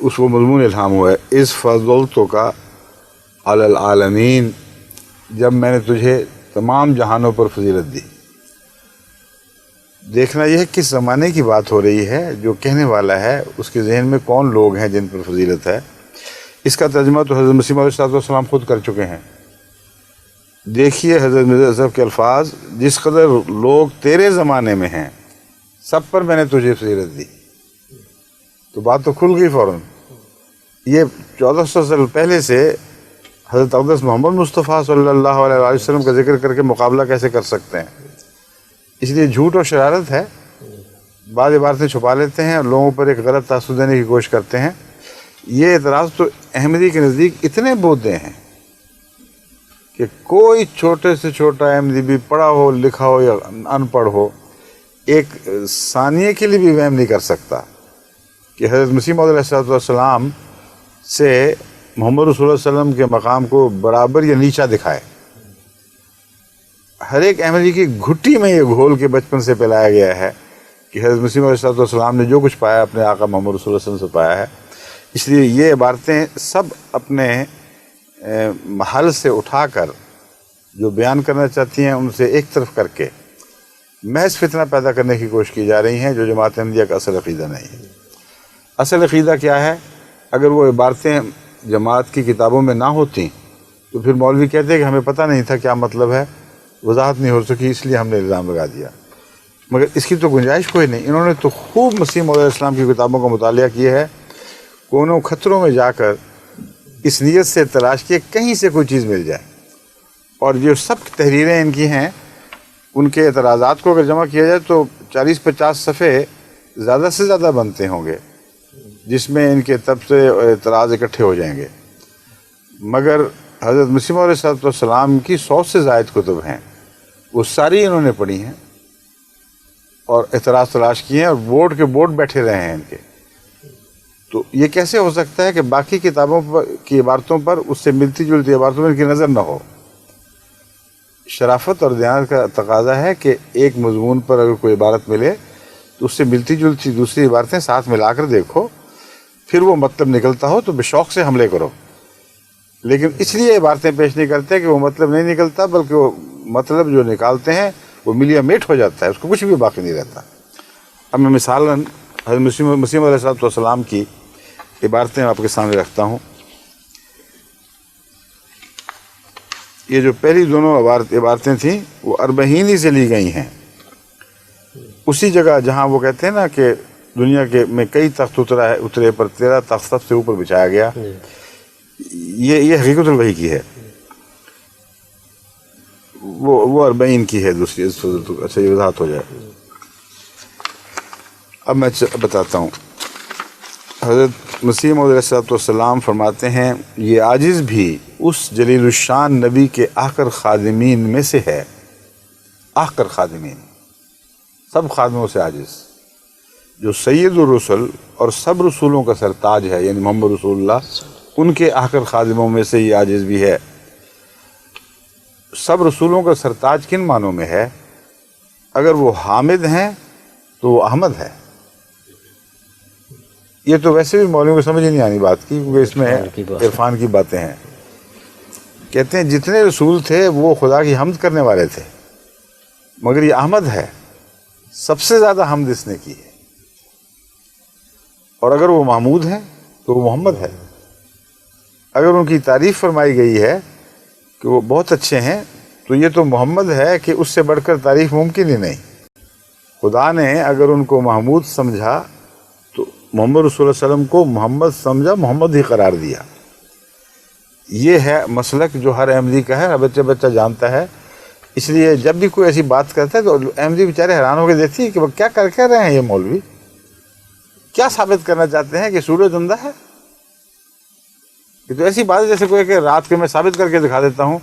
اس کو مضمون الہام ہوا ہے، اس فضلتو کا علی العالمین، جب میں نے تجھے تمام جہانوں پر فضیلت دی۔ دیکھنا یہ ہے کس زمانے کی بات ہو رہی ہے، جو کہنے والا ہے اس کے ذہن میں کون لوگ ہیں جن پر فضیلت ہے۔ اس کا ترجمہ تو حضرت مسیح علیہ السلام خود کر چکے ہیں۔ دیکھیے حضرت مرزا اظہر کے الفاظ، جس قدر لوگ تیرے زمانے میں ہیں سب پر میں نے تجھے فضیلت دی، تو بات تو کھل گئی فوراً۔ یہ 1400 سال پہلے سے حضرت اقدس محمد مصطفیٰ صلی اللہ علیہ وآلہ وسلم کا ذکر کر کے مقابلہ کیسے کر سکتے ہیں؟ اس لیے جھوٹ اور شرارت ہے، بعض عبارتیں چھپا لیتے ہیں اور لوگوں پر ایک غلط تاثر دینے کی کوشش کرتے ہیں۔ یہ اعتراض تو احمدی کے نزدیک اتنے بودے ہیں کہ کوئی چھوٹے سے چھوٹا احمدی بھی پڑھا ہو لکھا ہو یا ان پڑھ ہو، ایک ثانیے کے لیے بھی وہم نہیں کر سکتا کہ حضرت مسیح موعود علیہ السلام سے محمد رسول اللہ علیہ وسلم کے مقام کو برابر یا نیچا دکھائے۔ ہر ایک احمدی کی گھٹی میں یہ گھول کے بچپن سے پلایا گیا ہے کہ حضرت مسیح علیہ السلام نے جو کچھ پایا اپنے آقا محمد رسول اللہ علیہ وسلم سے پایا ہے۔ اس لیے یہ عبارتیں سب اپنے محل سے اٹھا کر جو بیان کرنا چاہتی ہیں ان سے ایک طرف کر کے محض فتنہ پیدا کرنے کی کوشش کی جا رہی ہیں، جو جماعت احمدیہ کا اصل عقیدہ نہیں ہے۔ اصل عقیدہ کیا ہے؟ اگر وہ عبارتیں جماعت کی کتابوں میں نہ ہوتی تو پھر مولوی کہتے کہ ہمیں پتہ نہیں تھا کیا مطلب ہے، وضاحت نہیں ہو سکی اس لیے ہم نے الزام لگا دیا۔ مگر اس کی تو گنجائش کوئی نہیں۔ انہوں نے تو خوب مسیح موعود علیہ السلام کی کتابوں کا مطالعہ کیا ہے، کونوں خطروں میں جا کر اس نیت سے تلاش کیے کہیں سے کوئی چیز مل جائے، اور جو سب تحریریں ان کی ہیں ان کے اعتراضات کو اگر جمع کیا جائے تو 40-50 صفحے زیادہ سے زیادہ بنتے ہوں گے، جس میں ان کے طرف سے اعتراض اکٹھے ہو جائیں گے۔ مگر حضرت مسیح موعود علیہ السلام کی 100 سے زائد کتب ہیں، وہ ساری انہوں نے پڑھی ہیں اور اعتراض تلاش کیے ہیں اور بورڈ کے بورڈ بیٹھے رہے ہیں ان کے۔ تو یہ کیسے ہو سکتا ہے کہ باقی کتابوں پر کی عبارتوں پر اس سے ملتی جلتی عبارتوں میں ان کی نظر نہ ہو؟ شرافت اور دیانت کا تقاضا ہے کہ ایک مضمون پر اگر کوئی عبارت ملے تو اس سے ملتی جلتی دوسری عبارتیں ساتھ ملا کر دیکھو، پھر وہ مطلب نکلتا ہو تو بے شوق سے حملے کرو۔ لیکن اس لیے عبارتیں پیش نہیں کرتے کہ وہ مطلب نہیں نکلتا، بلکہ وہ مطلب جو نکالتے ہیں وہ ملیا میٹ ہو جاتا ہے، اس کو کچھ بھی باقی نہیں رہتا۔ اب میں مثالاً حضرت مسیح علیہ السلام کی عبارتیں آپ کے سامنے رکھتا ہوں۔ یہ جو پہلی دونوں عبارتیں تھیں وہ اربعینی سے لی گئی ہیں، اسی جگہ جہاں وہ کہتے ہیں نا کہ دنیا کے میں کئی تخت اترے پر تیرا تخت سب سے اوپر بچھایا گیا، یہ حقیقت الوحی کی ہے، وہ اربعین کی ہے دوسری۔ اچھا یہ وضاحت ہو جائے۔ اب میں بتاتا ہوں۔ حضرت مسیح موعود علیہ السلام فرماتے ہیں یہ عاجز بھی اس جلیل الشان نبی کے آخر خادمین میں سے ہے، آخر خادمین، سب خادموں سے عاجز، جو سید الرسل اور سب رسولوں کا سرتاج ہے، یعنی محمد رسول اللہ، ان کے آخر خادموں میں سے یہ عاجز بھی ہے۔ سب رسولوں کا سرتاج کن معنوں میں ہے؟ اگر وہ حامد ہیں تو وہ احمد ہے۔ یہ تو ویسے بھی مولویوں کو سمجھ ہی نہیں آنی بات کی، کیونکہ اس میں عرفان کی باتیں ہیں۔ کہتے ہیں جتنے رسول تھے وہ خدا کی حمد کرنے والے تھے، مگر یہ احمد ہے، سب سے زیادہ حمد اس نے کی ہے۔ اور اگر وہ محمود ہیں تو وہ محمد ہے۔ اگر ان کی تعریف فرمائی گئی ہے کہ وہ بہت اچھے ہیں تو یہ تو محمد ہے کہ اس سے بڑھ کر تعریف ممکن ہی نہیں۔ خدا نے اگر ان کو محمود سمجھا تو محمد رسول اللہ علیہ وسلم کو محمد سمجھا، محمد ہی قرار دیا۔ یہ ہے مسلک جو ہر احمدی کا ہے، ہر بچہ جانتا ہے۔ اس لیے جب بھی کوئی ایسی بات کرتا ہے تو احمدی بیچارے حیران ہو کے دیکھتی ہے کہ وہ کیا کر کے رہے ہیں، یہ مولوی کیا ثابت کرنا چاہتے ہیں کہ سورج زندہ ہے؟ یہ تو ایسی بات ہے جیسے کوئی کہ رات کے میں ثابت کر کے دکھا دیتا ہوں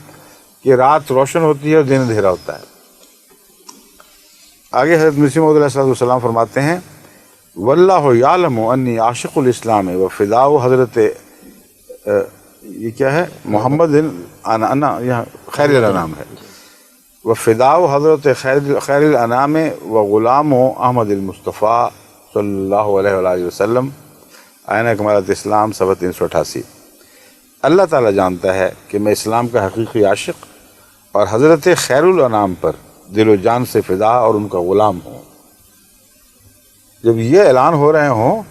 کہ رات روشن ہوتی ہے اور دن اندھیرا ہوتا ہے۔ آگے حضرت مسیح موعود علیہ السلام فرماتے ہیں واللہ یعلم انی عاشق الاسلام و فداء حضرت یہ کیا ہے محمد انا یہاں خیر الانام ہے، و فداء حضرت خیر الانام و غلام احمد المصطفیٰ صلی اللہ علیہ وآلہ وسلم آئینہ کمالات اسلام صفحہ 388۔ اللہ تعالیٰ جانتا ہے کہ میں اسلام کا حقیقی عاشق اور حضرت خیر الانام پر دل و جان سے فدا اور ان کا غلام ہوں۔ جب یہ اعلان ہو رہے ہوں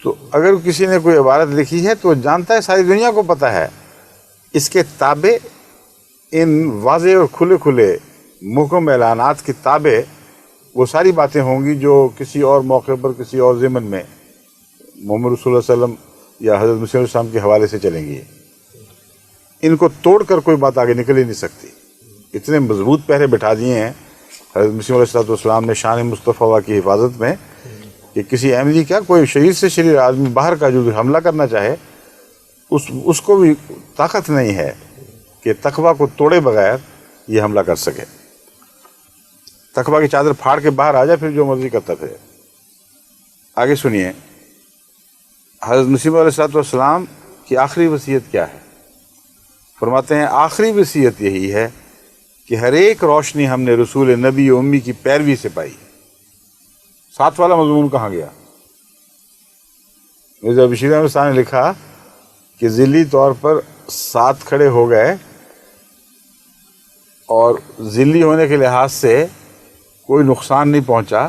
تو اگر کسی نے کوئی عبارت لکھی ہے تو وہ جانتا ہے، ساری دنیا کو پتہ ہے اس کے تابع، ان واضح اور کھلے کھلے محکم اعلانات کی تابع وہ ساری باتیں ہوں گی جو کسی اور موقع پر کسی اور ضمن میں محمد رسول اللہ علیہ وسلم یا حضرت مسیح علیہ السلام کے حوالے سے چلیں گی۔ ان کو توڑ کر کوئی بات آگے نکل ہی نہیں سکتی، اتنے مضبوط پہرے بٹھا دیے ہیں حضرت مسیح علیہ السلام نے شان مصطفیٰ کی حفاظت میں کہ کسی احمدی کیا کوئی شریر سے شریر آدمی باہر کا جو حملہ کرنا چاہے اس کو بھی طاقت نہیں ہے کہ تقویٰ کو توڑے بغیر یہ حملہ کر سکے۔ تقویٰ کی چادر پھاڑ کے باہر آ جائے پھر جو مرضی کرتا پھرے۔ آگے سنیے حضرت مسیح علیہ السلام کی آخری وصیت کیا ہے۔ فرماتے ہیں آخری وصیت یہی ہے کہ ہر ایک روشنی ہم نے رسول نبی امی کی پیروی سے پائی۔ ساتھ والا مضمون کہاں گیا؟ مرزا بشیر احمد صاحب نے لکھا کہ ذلی طور پر ساتھ کھڑے ہو گئے اور ذلی ہونے کے لحاظ سے کوئی نقصان نہیں پہنچا۔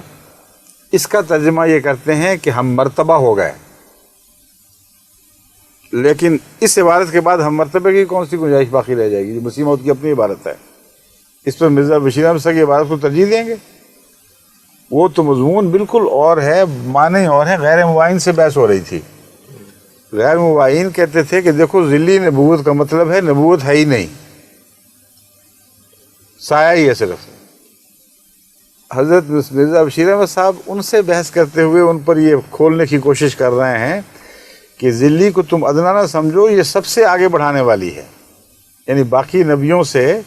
اس کا ترجمہ یہ کرتے ہیں کہ ہم مرتبہ ہو گئے، لیکن اس عبارت کے بعد ہم مرتبہ کی کون سی گنجائش باقی رہ جائے گی؟ جو مسیح موعود کی اپنی عبارت ہے، اس پر مرزا بشیر احمد صاحب کی عبارت کو ترجیح دیں گے؟ وہ تو مضمون بالکل اور ہے، معنی اور ہے۔ غیر مبین سے بحث ہو رہی تھی۔ غیر مبین کہتے تھے کہ دیکھو ذلی نبوت کا مطلب ہے نبوت ہے ہی نہیں، سایہ ہی ہے صرف۔ حضرت مرزا بشیر احمد صاحب ان سے بحث کرتے ہوئے ان پر یہ کھولنے کی کوشش کر رہے ہیں کہ ذلی کو تم ادنا نہ سمجھو، یہ سب سے آگے بڑھانے والی ہے، یعنی باقی نبیوں سے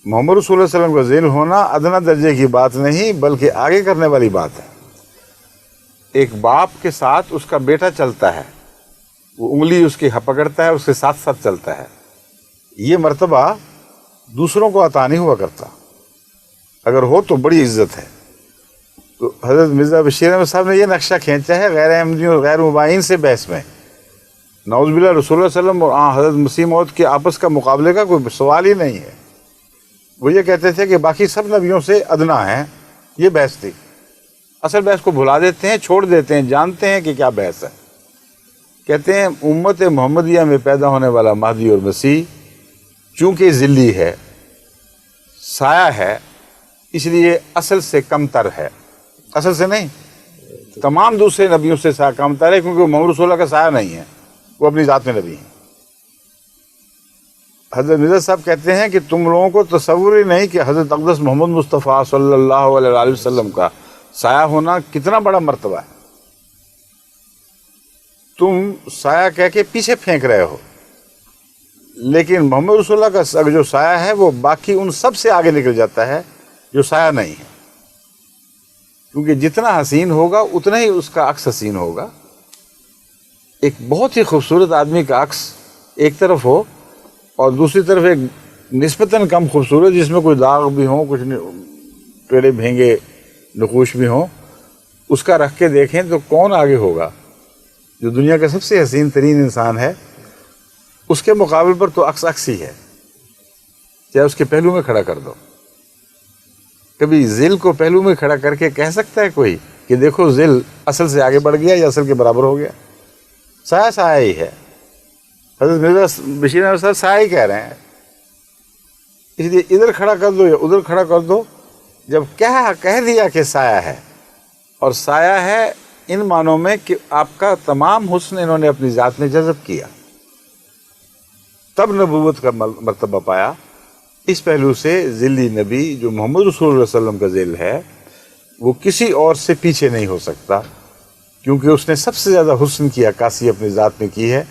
محمد رسول اللہ علیہ وسلم کا ذیل ہونا ادنا درجے کی بات نہیں بلکہ آگے کرنے والی بات ہے۔ ایک باپ کے ساتھ اس کا بیٹا چلتا ہے، وہ انگلی اس کی پکڑتا ہے، اس کے ساتھ ساتھ چلتا ہے، یہ مرتبہ دوسروں کو عطا نہیں ہوا کرتا، اگر ہو تو بڑی عزت ہے۔ تو حضرت مرزا بشیر احمد صاحب نے یہ نقشہ کھینچا ہے غیر احمدیوں اور غیر مبین سے بحث میں۔ نعوذ باللہ رسول اللہ علیہ وسلم اور حضرت مسیح موعود کے آپس کا مقابلے کا کوئی سوال ہی نہیں ہے۔ وہ یہ کہتے تھے کہ باقی سب نبیوں سے ادنا ہیں، یہ بحث تھی۔ اصل بحث کو بھلا دیتے ہیں، چھوڑ دیتے ہیں، جانتے ہیں کہ کیا بحث ہے۔ کہتے ہیں امت محمدیہ میں پیدا ہونے والا مہدی اور مسیح چونکہ ذلی ہے، سایہ ہے، اس لیے اصل سے کم تر ہے، اصل سے نہیں، تمام دوسرے نبیوں سے سایہ کم تر ہے، کیونکہ وہ محمد رسول اللہ کا سایہ نہیں ہے، وہ اپنی ذات میں نبی ہیں۔ حضرت مرزا صاحب کہتے ہیں کہ تم لوگوں کو تصور ہی نہیں کہ حضرت اقدس محمد مصطفیٰ صلی اللہ علیہ وآلہ وسلم کا سایہ ہونا کتنا بڑا مرتبہ ہے۔ تم سایہ کہہ کے پیچھے پھینک رہے ہو، لیکن محمد رسول اللہ کا جو سایہ ہے وہ باقی ان سب سے آگے نکل جاتا ہے جو سایہ نہیں ہے، کیونکہ جتنا حسین ہوگا اتنا ہی اس کا عکس حسین ہوگا۔ ایک بہت ہی خوبصورت آدمی کا عکس ایک طرف ہو اور دوسری طرف ایک نسبتاً کم خوبصورت جس میں کوئی داغ بھی ہوں، کچھ ٹیڑے بھینگے نقوش بھی ہوں، اس کا رکھ کے دیکھیں تو کون آگے ہوگا؟ جو دنیا کا سب سے حسین ترین انسان ہے اس کے مقابل پر تو عکس عکس ہی ہے، چاہے اس کے پہلو میں کھڑا کر دو۔ کبھی ذل کو پہلو میں کھڑا کر کے کہہ سکتا ہے کوئی کہ دیکھو ذل اصل سے آگے بڑھ گیا یا اصل کے برابر ہو گیا؟ سایہ سایہ ہی ہے۔ حضرت مرزا بشیر احمد صاحب سایہ ہی کہہ رہے ہیں، اس لیے ادھر کھڑا کر دو یا ادھر کھڑا کر دو، جب کہہ دیا کہ سایہ ہے، اور سایہ ہے ان معنوں میں کہ آپ کا تمام حسن انہوں نے اپنی ذات میں جذب کیا، تب نبوت کا مرتبہ پایا۔ اس پہلو سے ذلی نبی جو محمد رسول اللہ علیہ وسلم کا ذیل ہے وہ کسی اور سے پیچھے نہیں ہو سکتا، کیونکہ اس نے سب سے زیادہ حسن کی عکاسی اپنی ذات میں کی ہے۔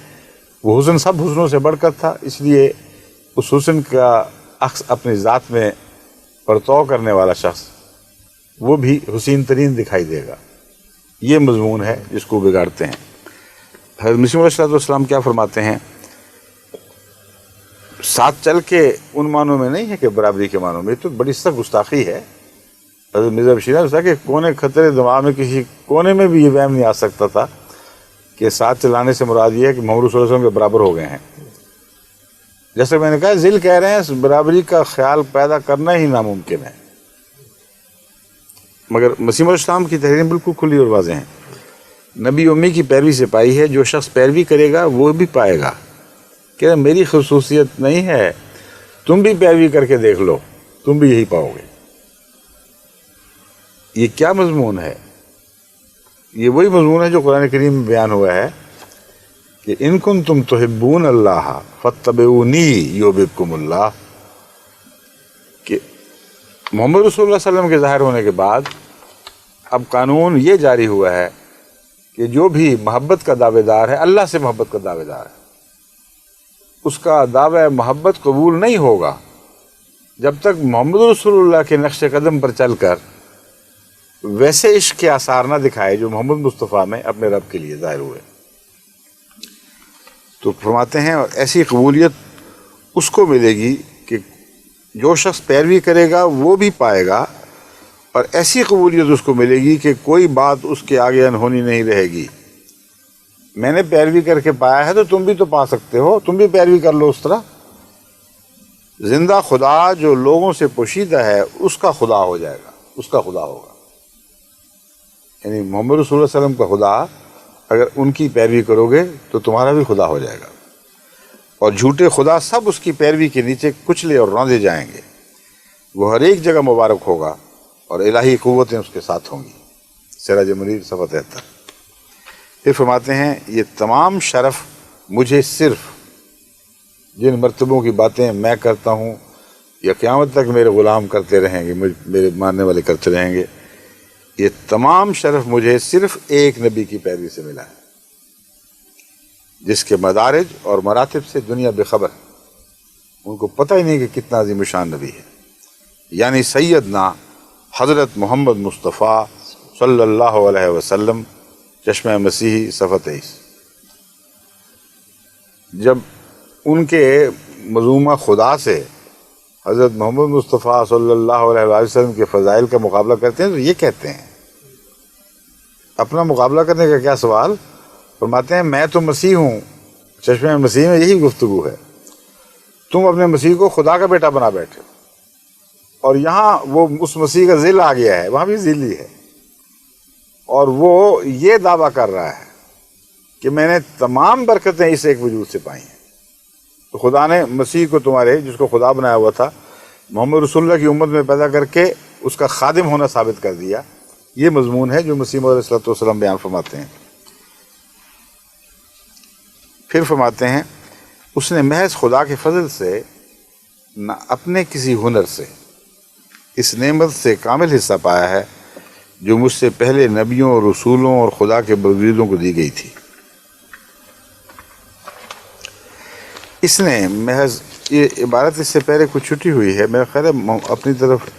وہ حسن سب حسنوں سے بڑھ کر تھا، اس لیے اس حسن کا عکس اپنی ذات میں پرتو کرنے والا شخص وہ بھی حسین ترین دکھائی دے گا۔ یہ مضمون ہے جس کو بگاڑتے ہیں۔ حضرت مسیح علیہ السلام کیا فرماتے ہیں؟ ساتھ چل کے ان معنوں میں نہیں ہے کہ برابری کے معنوں میں، تو بڑی سخت گستاخی ہے۔ حضرت مرزا بشیر احمد صاحب کے کونے خطرے دماغ میں کسی کونے میں بھی یہ وہم نہیں آ سکتا تھا کہ کہ ساتھ چلانے سے مراد یہ ہے کہ محمد صلی اللہ علیہ وسلم کے برابر ہو گئے ہیں. جیسے میں نے کہا ذیل کہہ رہے ہیں برابری کا خیال پیدا کرنا ہی ناممکن ہے، مگر مسیح علیہ السلام کی تحریر بالکل کھلی اور واضح ہیں. نبی امی کی پیروی سے پائی ہے، جو شخص پیروی کرے گا وہ بھی پائے گا. کہ میری خصوصیت نہیں ہے، تم بھی پیروی کر کے دیکھ لو، تم بھی یہی پاؤ گے. یہ کیا مضمون ہے؟ یہ وہی مضمون ہے جو قرآن کریم میں بیان ہوا ہے کہ ان کنتم تحبون اللہ فاتبعونی یحببکم اللہ. کہ محمد رسول اللہ صلی اللہ علیہ وسلم کے ظاہر ہونے کے بعد اب قانون یہ جاری ہوا ہے کہ جو بھی محبت کا دعوے دار ہے، اللہ سے محبت کا دعوے دار ہے، اس کا دعوی محبت قبول نہیں ہوگا جب تک محمد رسول اللہ کے نقش قدم پر چل کر ویسے عشق کے آثار نہ دکھائے جو محمد مصطفیٰ میں اپنے رب کے لیے ظاہر ہوئے. تو فرماتے ہیں ایسی قبولیت اس کو ملے گی کہ جو شخص پیروی کرے گا وہ بھی پائے گا، اور ایسی قبولیت اس کو ملے گی کہ کوئی بات اس کے آگے انہونی نہیں رہے گی. میں نے پیروی کر کے پایا ہے تو تم بھی تو پا سکتے ہو، تم بھی پیروی کر لو اس طرح. زندہ خدا جو لوگوں سے پوشیدہ ہے اس کا خدا ہو جائے گا، اس کا خدا ہوگا. یعنی محمد رسول اللہ علیہ وسلم کا خدا اگر ان کی پیروی کرو گے تو تمہارا بھی خدا ہو جائے گا، اور جھوٹے خدا سب اس کی پیروی کے نیچے کچلے اور روندے جائیں گے. وہ ہر ایک جگہ مبارک ہوگا اور الہی قوتیں اس کے ساتھ ہوں گی. سراج منیر صفحہ 73. پھر فرماتے ہیں یہ تمام شرف مجھے صرف جن مرتبوں کی باتیں میں کرتا ہوں یا قیامت تک میرے غلام کرتے رہیں گے، میرے ماننے والے کرتے رہیں گے، یہ تمام شرف مجھے صرف ایک نبی کی پیروی سے ملا ہے جس کے مدارج اور مراتب سے دنیا بے خبر ہے. ان کو پتہ ہی نہیں کہ کتنا عظیم شان نبی ہے، یعنی سیدنا حضرت محمد مصطفیٰ صلی اللہ علیہ وسلم. چشمہ مسیحی صفحہ 23. جب ان کے مظومہ خدا سے حضرت محمد مصطفیٰ صلی اللہ علیہ وسلم کے فضائل کا مقابلہ کرتے ہیں تو یہ کہتے ہیں، اپنا مقابلہ کرنے کا کیا سوال؟ فرماتے ہیں میں تو مسیح ہوں. چشمہ مسیح میں یہی گفتگو ہے. تم اپنے مسیح کو خدا کا بیٹا بنا بیٹھے، اور یہاں وہ اس مسیح کا ذل آ گیا ہے، وہاں بھی ذل ہی ہے، اور وہ یہ دعویٰ کر رہا ہے کہ میں نے تمام برکتیں اس ایک وجود سے پائی ہیں. تو خدا نے مسیح کو تمہارے جس کو خدا بنایا ہوا تھا محمد رسول اللہ کی امت میں پیدا کر کے اس کا خادم ہونا ثابت کر دیا. یہ مضمون ہے جو مسیح علیہ الصلوۃ والسلام بیان فرماتے ہیں. پھر فرماتے ہیں اس نے محض خدا کے فضل سے نہ اپنے کسی ہنر سے اس نعمت سے کامل حصہ پایا ہے جو مجھ سے پہلے نبیوں اور رسولوں اور خدا کے برگزیدوں کو دی گئی تھی. اس نے محض یہ عبارت اس سے پہلے کچھ چھٹی ہوئی ہے، میرا خیال ہے اپنی طرف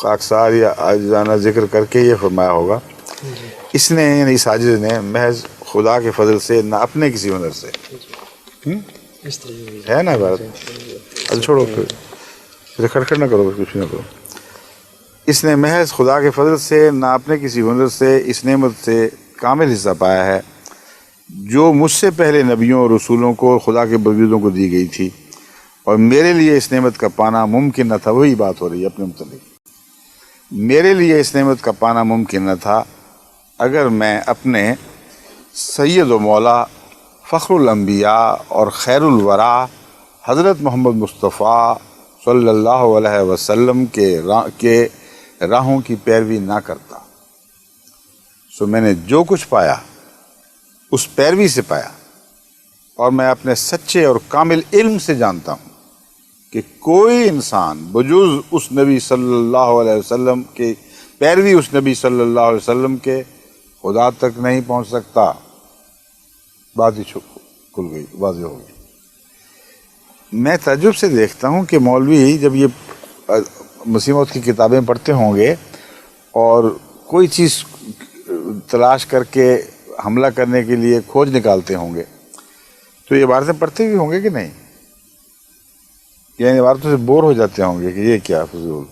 خاکسار یا عاجزانہ ذکر کر کے یہ فرمایا ہوگا. اس نے یعنی اس عاجز نے محض خدا کے فضل سے نہ اپنے کسی ہنر سے ہے نا عبارت. اچھا چھوڑو پھر کھڑکھڑ نہ کرو، کچھ نہ کرو. اس نے محض خدا کے فضل سے نہ اپنے کسی ہنر سے اس نعمت سے کامل حصہ پایا ہے جو مجھ سے پہلے نبیوں اور رسولوں کو خدا کے برگزیدوں کو دی گئی تھی، اور میرے لیے اس نعمت کا پانا ممکن نہ تھا. وہی بات ہو رہی ہے اپنے متعلق. میرے لیے اس نعمت کا پانا ممکن نہ تھا اگر میں اپنے سید و مولا فخر الانبیاء اور خیر الورا حضرت محمد مصطفیٰ صلی اللہ علیہ وسلم کے راہوں کی پیروی نہ کرتا. سو میں نے جو کچھ پایا اس پیروی سے پایا، اور میں اپنے سچے اور کامل علم سے جانتا ہوں کہ کوئی انسان بجز اس نبی صلی اللہ علیہ وسلم کے پیروی اس نبی صلی اللہ علیہ وسلم کے خدا تک نہیں پہنچ سکتا. بات ہی کھل گئی، واضح ہو گئی. میں تعجب سے دیکھتا ہوں کہ مولوی جب یہ مسیح موعود کی کتابیں پڑھتے ہوں گے اور کوئی چیز تلاش کر کے حملہ کرنے کے لیے کھوج نکالتے ہوں گے تو یہ عبارتیں پڑھتے بھی ہوں گے کہ نہیں؟ یعنی عبارتوں سے بور ہو جاتے ہوں گے کہ یہ کیا فضول،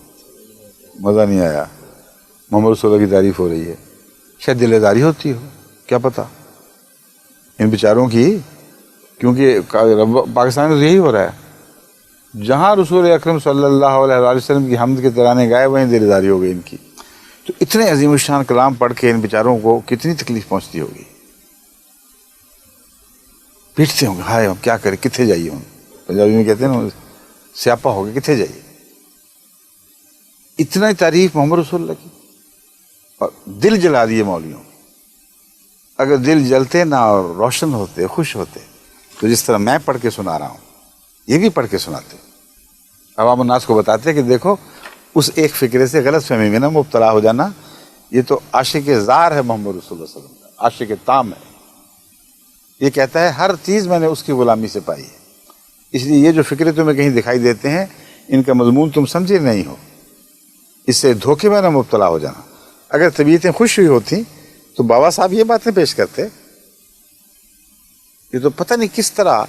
مزہ نہیں آیا، محمد رسول اللہ کی تعریف ہو رہی ہے، شاید دل داری ہوتی ہو، کیا پتہ. ان بیچاروں کی، کیونکہ پاکستان میں تو یہی ہو رہا ہے، جہاں رسول اکرم صلی اللہ علیہ وسلم کی حمد کے ترانے گائے وہیں دل داری ہو گئی ان کی. تو اتنے عظیم الشان کلام پڑھ کے ان بیچاروں کو کتنی تکلیف پہنچتی ہوگی، پیٹتے ہوں گے، ہائے ہم کیا کریں، کتنے جائیے. ہم پنجابی میں کہتے ہیں نا سیاپا ہو گئے، کتنے جائیے. اتنا ہی تعریف محمد رسول اللہ کی، اور دل جلا دیے مولویوں. اگر دل جلتے نہ اور روشن ہوتے، خوش ہوتے، تو جس طرح میں پڑھ کے سنا رہا ہوں یہ بھی پڑھ کے سناتے، عوام الناس کو بتاتے کہ دیکھو اس ایک فکرے سے غلط فہمی میں نہ مبتلا ہو جانا، یہ تو عاشق زار ہے محمد رسول اللہ صلی اللہ علیہ وسلم کا، عاشق تام ہے. یہ کہتا ہے ہر چیز میں نے اس کی غلامی سے پائی ہے، اس لیے یہ جو فکرے تمہیں کہیں دکھائی دیتے ہیں ان کا مضمون تم سمجھے نہیں ہو، اس سے دھوکے میں نہ مبتلا ہو جانا. اگر طبیعتیں خوش ہوئی ہوتی تو بابا صاحب یہ باتیں پیش کرتے. یہ تو پتہ نہیں کس طرح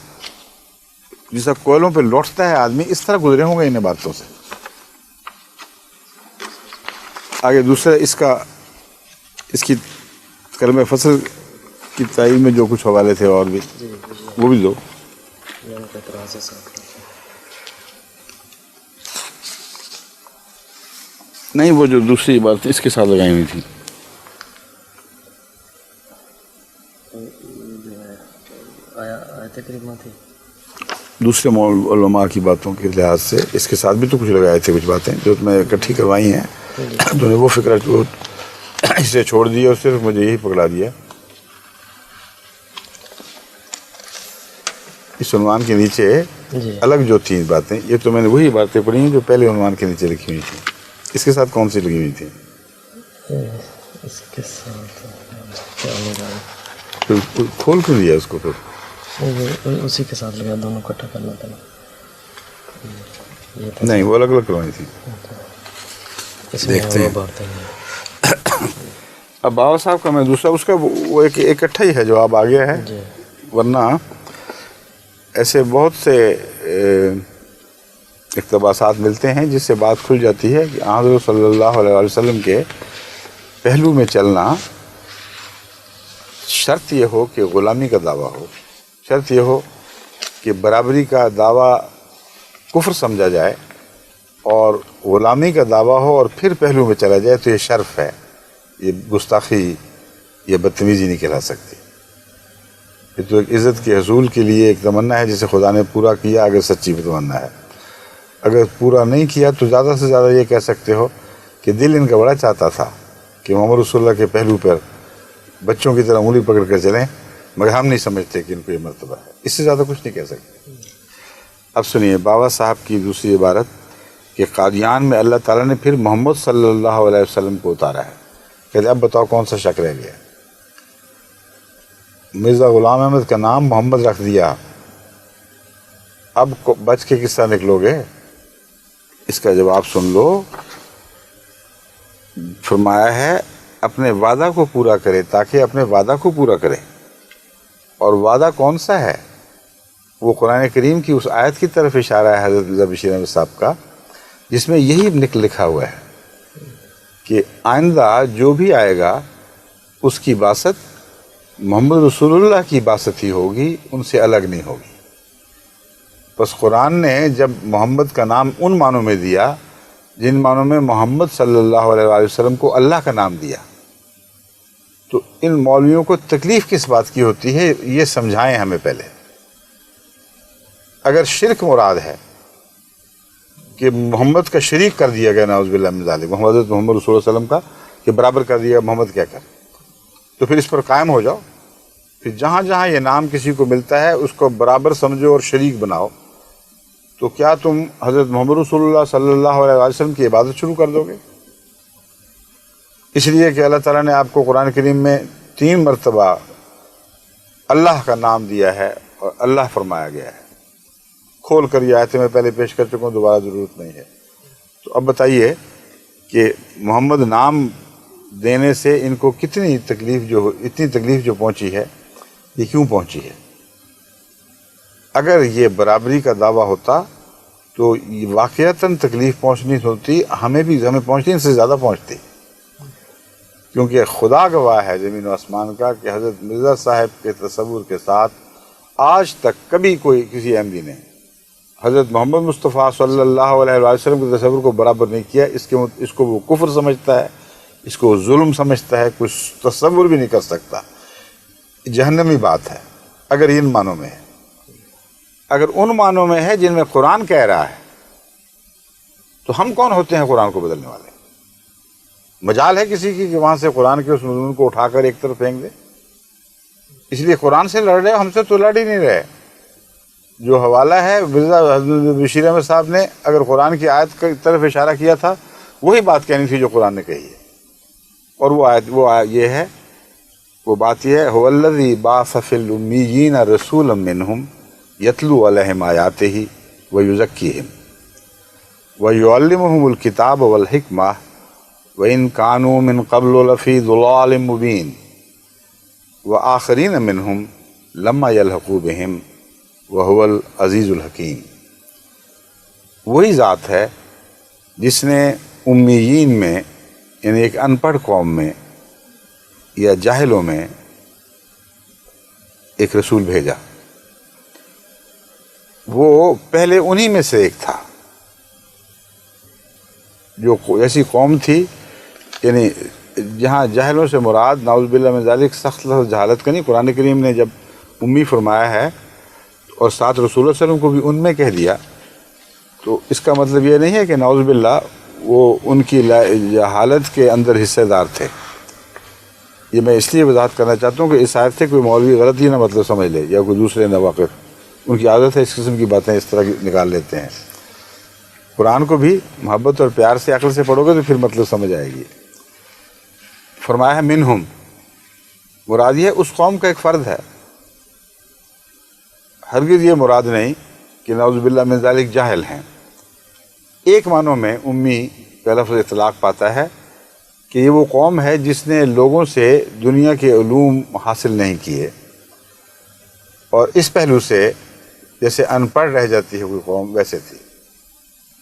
جیسا کوئلوں پہ لوٹتا ہے آدمی، اس طرح گزرے ہوں گے ان باتوں سے. آگے دوسرا اس کی کلمہ فصل کی تعین میں جو کچھ حوالے تھے اور بھی وہ بھی دو. نہیں وہ جو دوسری بات اس کے ساتھ لگائی ہوئی تھی، دوسرے علماء کی باتوں کے لحاظ سے اس کے ساتھ بھی تو کچھ لگائے تھے، کچھ باتیں جو میں اکٹھی کروائی ہیں. تو نے وہ فکر اسے چھوڑ دیا اور صرف مجھے یہی پکڑا دیا. اس عنوان کے نیچے الگ جو تھیں باتیں، یہ تو میں نے وہی باتیں پڑھی ہیں جو پہلے عنوان کے نیچے لکھی ہوئی تھیں. اس کے ساتھ کون سی لگی ہوئی تھی؟ اس کے ساتھ کھول کیوں دیا اس کو؟ پھر اسی کے ساتھ لگا، دونوں اکٹھا کرنا تھا. نہیں وہ الگ الگ کروانی تھی. دیکھتے ہیں. اب بابا صاحب کا میں دوسرا اس کا وہ ایک اکٹھا ہی ہے، جواب آ گیا ہے. ورنہ ایسے بہت سے اقتباسات ملتے ہیں جس سے بات کھل جاتی ہے کہ حضرت صلی اللہ علیہ وسلم کے پہلو میں چلنا شرط یہ ہو کہ غلامی کا دعویٰ ہو، شرط یہ ہو کہ برابری کا دعویٰ کفر سمجھا جائے اور غلامی کا دعویٰ ہو اور پھر پہلو میں چلا جائے تو یہ شرف ہے، یہ گستاخی، یہ بدتمیزی نہیں کہلا سکتی. یہ تو ایک عزت کے حصول کے لیے ایک تمنا ہے جسے خدا نے پورا کیا اگر سچی تمنا ہے. اگر پورا نہیں کیا تو زیادہ سے زیادہ یہ کہہ سکتے ہو کہ دل ان کا بڑا چاہتا تھا کہ محمد رسول اللہ کے پہلو پر بچوں کی طرح انگلی پکڑ کر چلیں، مگر ہم نہیں سمجھتے کہ ان کو یہ مرتبہ ہے. اس سے زیادہ کچھ نہیں کہہ سکتے. اب سنیے بابا صاحب کی دوسری عبارت کہ قادیان میں اللہ تعالیٰ نے پھر محمد صلی اللہ علیہ وسلم کو اتارا ہے. کہتے اب بتاؤ کون سا شک رہ گیا؟ مرزا غلام احمد کا نام محمد رکھ دیا، اب بچ کے کس طرح نکلو گے؟ اس کا جواب سن لو. فرمایا ہے اپنے وعدہ کو پورا کرے تاکہ اپنے وعدہ کو پورا کرے. اور وعدہ کون سا ہے؟ وہ قرآن کریم کی اس آیت کی طرف اشارہ ہے حضرت مرزا بشیر احمد صاحب کا، جس میں یہی لکھا ہوا ہے کہ آئندہ جو بھی آئے گا اس کی باسط محمد رسول اللہ کی باسط ہی ہوگی، ان سے الگ نہیں ہوگی. بس قرآن نے جب محمد کا نام ان معنوں میں دیا جن معنوں میں محمد صلی اللہ علیہ وسلم کو اللہ کا نام دیا، تو ان مولویوں کو تکلیف کس بات کی ہوتی ہے یہ سمجھائیں ہمیں پہلے. اگر شرک مراد ہے کہ محمد کا شریک کر دیا گیا، نعوذ باللہ من ذالک، محمد رسول اللہ صلی اللہ علیہ وسلم کا کہ برابر کر دیا محمد کیا کر، تو پھر اس پر قائم ہو جاؤ. پھر جہاں جہاں یہ نام کسی کو ملتا ہے اس کو برابر سمجھو اور شریک بناؤ. تو کیا تم حضرت محمد رسول اللہ صلی اللہ علیہ وسلم کی عبادت شروع کر دو گے؟ اس لیے کہ اللہ تعالیٰ نے آپ کو قرآن کریم میں 3 مرتبہ اللہ کا نام دیا ہے اور اللہ فرمایا گیا ہے. کھول کر یہ آیتیں میں پہلے پیش کر چکا ہوں، دوبارہ ضرورت نہیں ہے. تو اب بتائیے کہ محمد نام دینے سے ان کو اتنی تکلیف جو پہنچی ہے یہ کیوں پہنچی ہے؟ اگر یہ برابری کا دعویٰ ہوتا تو واقعتاً تکلیف پہنچنی ہوتی، ہمیں پہنچتی، ان سے زیادہ پہنچتی. کیونکہ خدا گواہ ہے زمین و آسمان کا کہ حضرت مرزا صاحب کے تصور کے ساتھ آج تک کبھی کوئی کسی احمدی نے حضرت محمد مصطفیٰ صلی اللہ علیہ وسلم کے تصور کو برابر نہیں کیا. اس کو وہ کفر سمجھتا ہے، اس کو ظلم سمجھتا ہے، کچھ تصور بھی نہیں کر سکتا. جہنمی بات ہے اگر ان معنوں میں ہے. اگر ان معنوں میں ہے جن میں قرآن کہہ رہا ہے تو ہم کون ہوتے ہیں قرآن کو بدلنے والے؟ مجال ہے کسی کی کہ وہاں سے قرآن کے اس مضمون کو اٹھا کر ایک طرف پھینک دے؟ اس لیے قرآن سے لڑ رہے، ہم سے تو لڑ ہی نہیں رہے. جو حوالہ ہے مرزا حضرت بشیر احمد صاحب نے اگر قرآن کی آیت کی طرف اشارہ کیا تھا وہی بات کہنی تھی جو قرآن نے کہی ہے. اور وہ آیت یہ ہے، وہ بات یہ ہے هو الذی بعث فی الامیین رسولا منہم یتلو علیہم آیاتہ ویزکیہم ویعلمہم الکتاب والحکمہ وَإِن كَانُوا مِن قَبْلُ لَفِي ضَلَالٍ مُبِينٍ وَآخَرِينَ مِنْهُمْ لَمَّا يَلْحَقُوا بِهِمْ وَهُوَ الْعَزِيزُ الْحَكِيمُ. وہی ذات ہے جس نے امیین میں یعنی ایک ان پڑھ قوم میں یا جاہلوں میں ایک رسول بھیجا. وہ پہلے انہی میں سے ایک تھا جو ایسی قوم تھی، یعنی جہاں جاہلوں سے مراد نعوذ باللہ من ذالک سخت لفظ جہالت کا نہیں. قرآن کریم نے جب امی فرمایا ہے اور ساتھ رسول اللہ صلی اللہ علیہ وسلم کو بھی ان میں کہہ دیا تو اس کا مطلب یہ نہیں ہے کہ نعوذ باللہ وہ ان کی جہالت کے اندر حصے دار تھے. یہ میں اس لیے وضاحت کرنا چاہتا ہوں کہ اس آیت سے کوئی مولوی غلط ہی نہ مطلب سمجھ لے یا کوئی دوسرے نہ واقف. ان کی عادت ہے اس قسم کی باتیں اس طرح نکال لیتے ہیں. قرآن کو بھی محبت اور پیار سے عقل سے پڑھو گے تو پھر مطلب سمجھ آئے گی. فرمایا ہے منہم، مراد یہ اس قوم کا ایک فرد ہے. ہرگز یہ مراد نہیں کہ نعوذ باللہ من ذالک جاہل ہیں. ایک معنوں میں امی کا لفظ اطلاق پاتا ہے کہ یہ وہ قوم ہے جس نے لوگوں سے دنیا کے علوم حاصل نہیں کیے، اور اس پہلو سے جیسے ان پڑھ رہ جاتی ہے کوئی قوم ویسے تھی.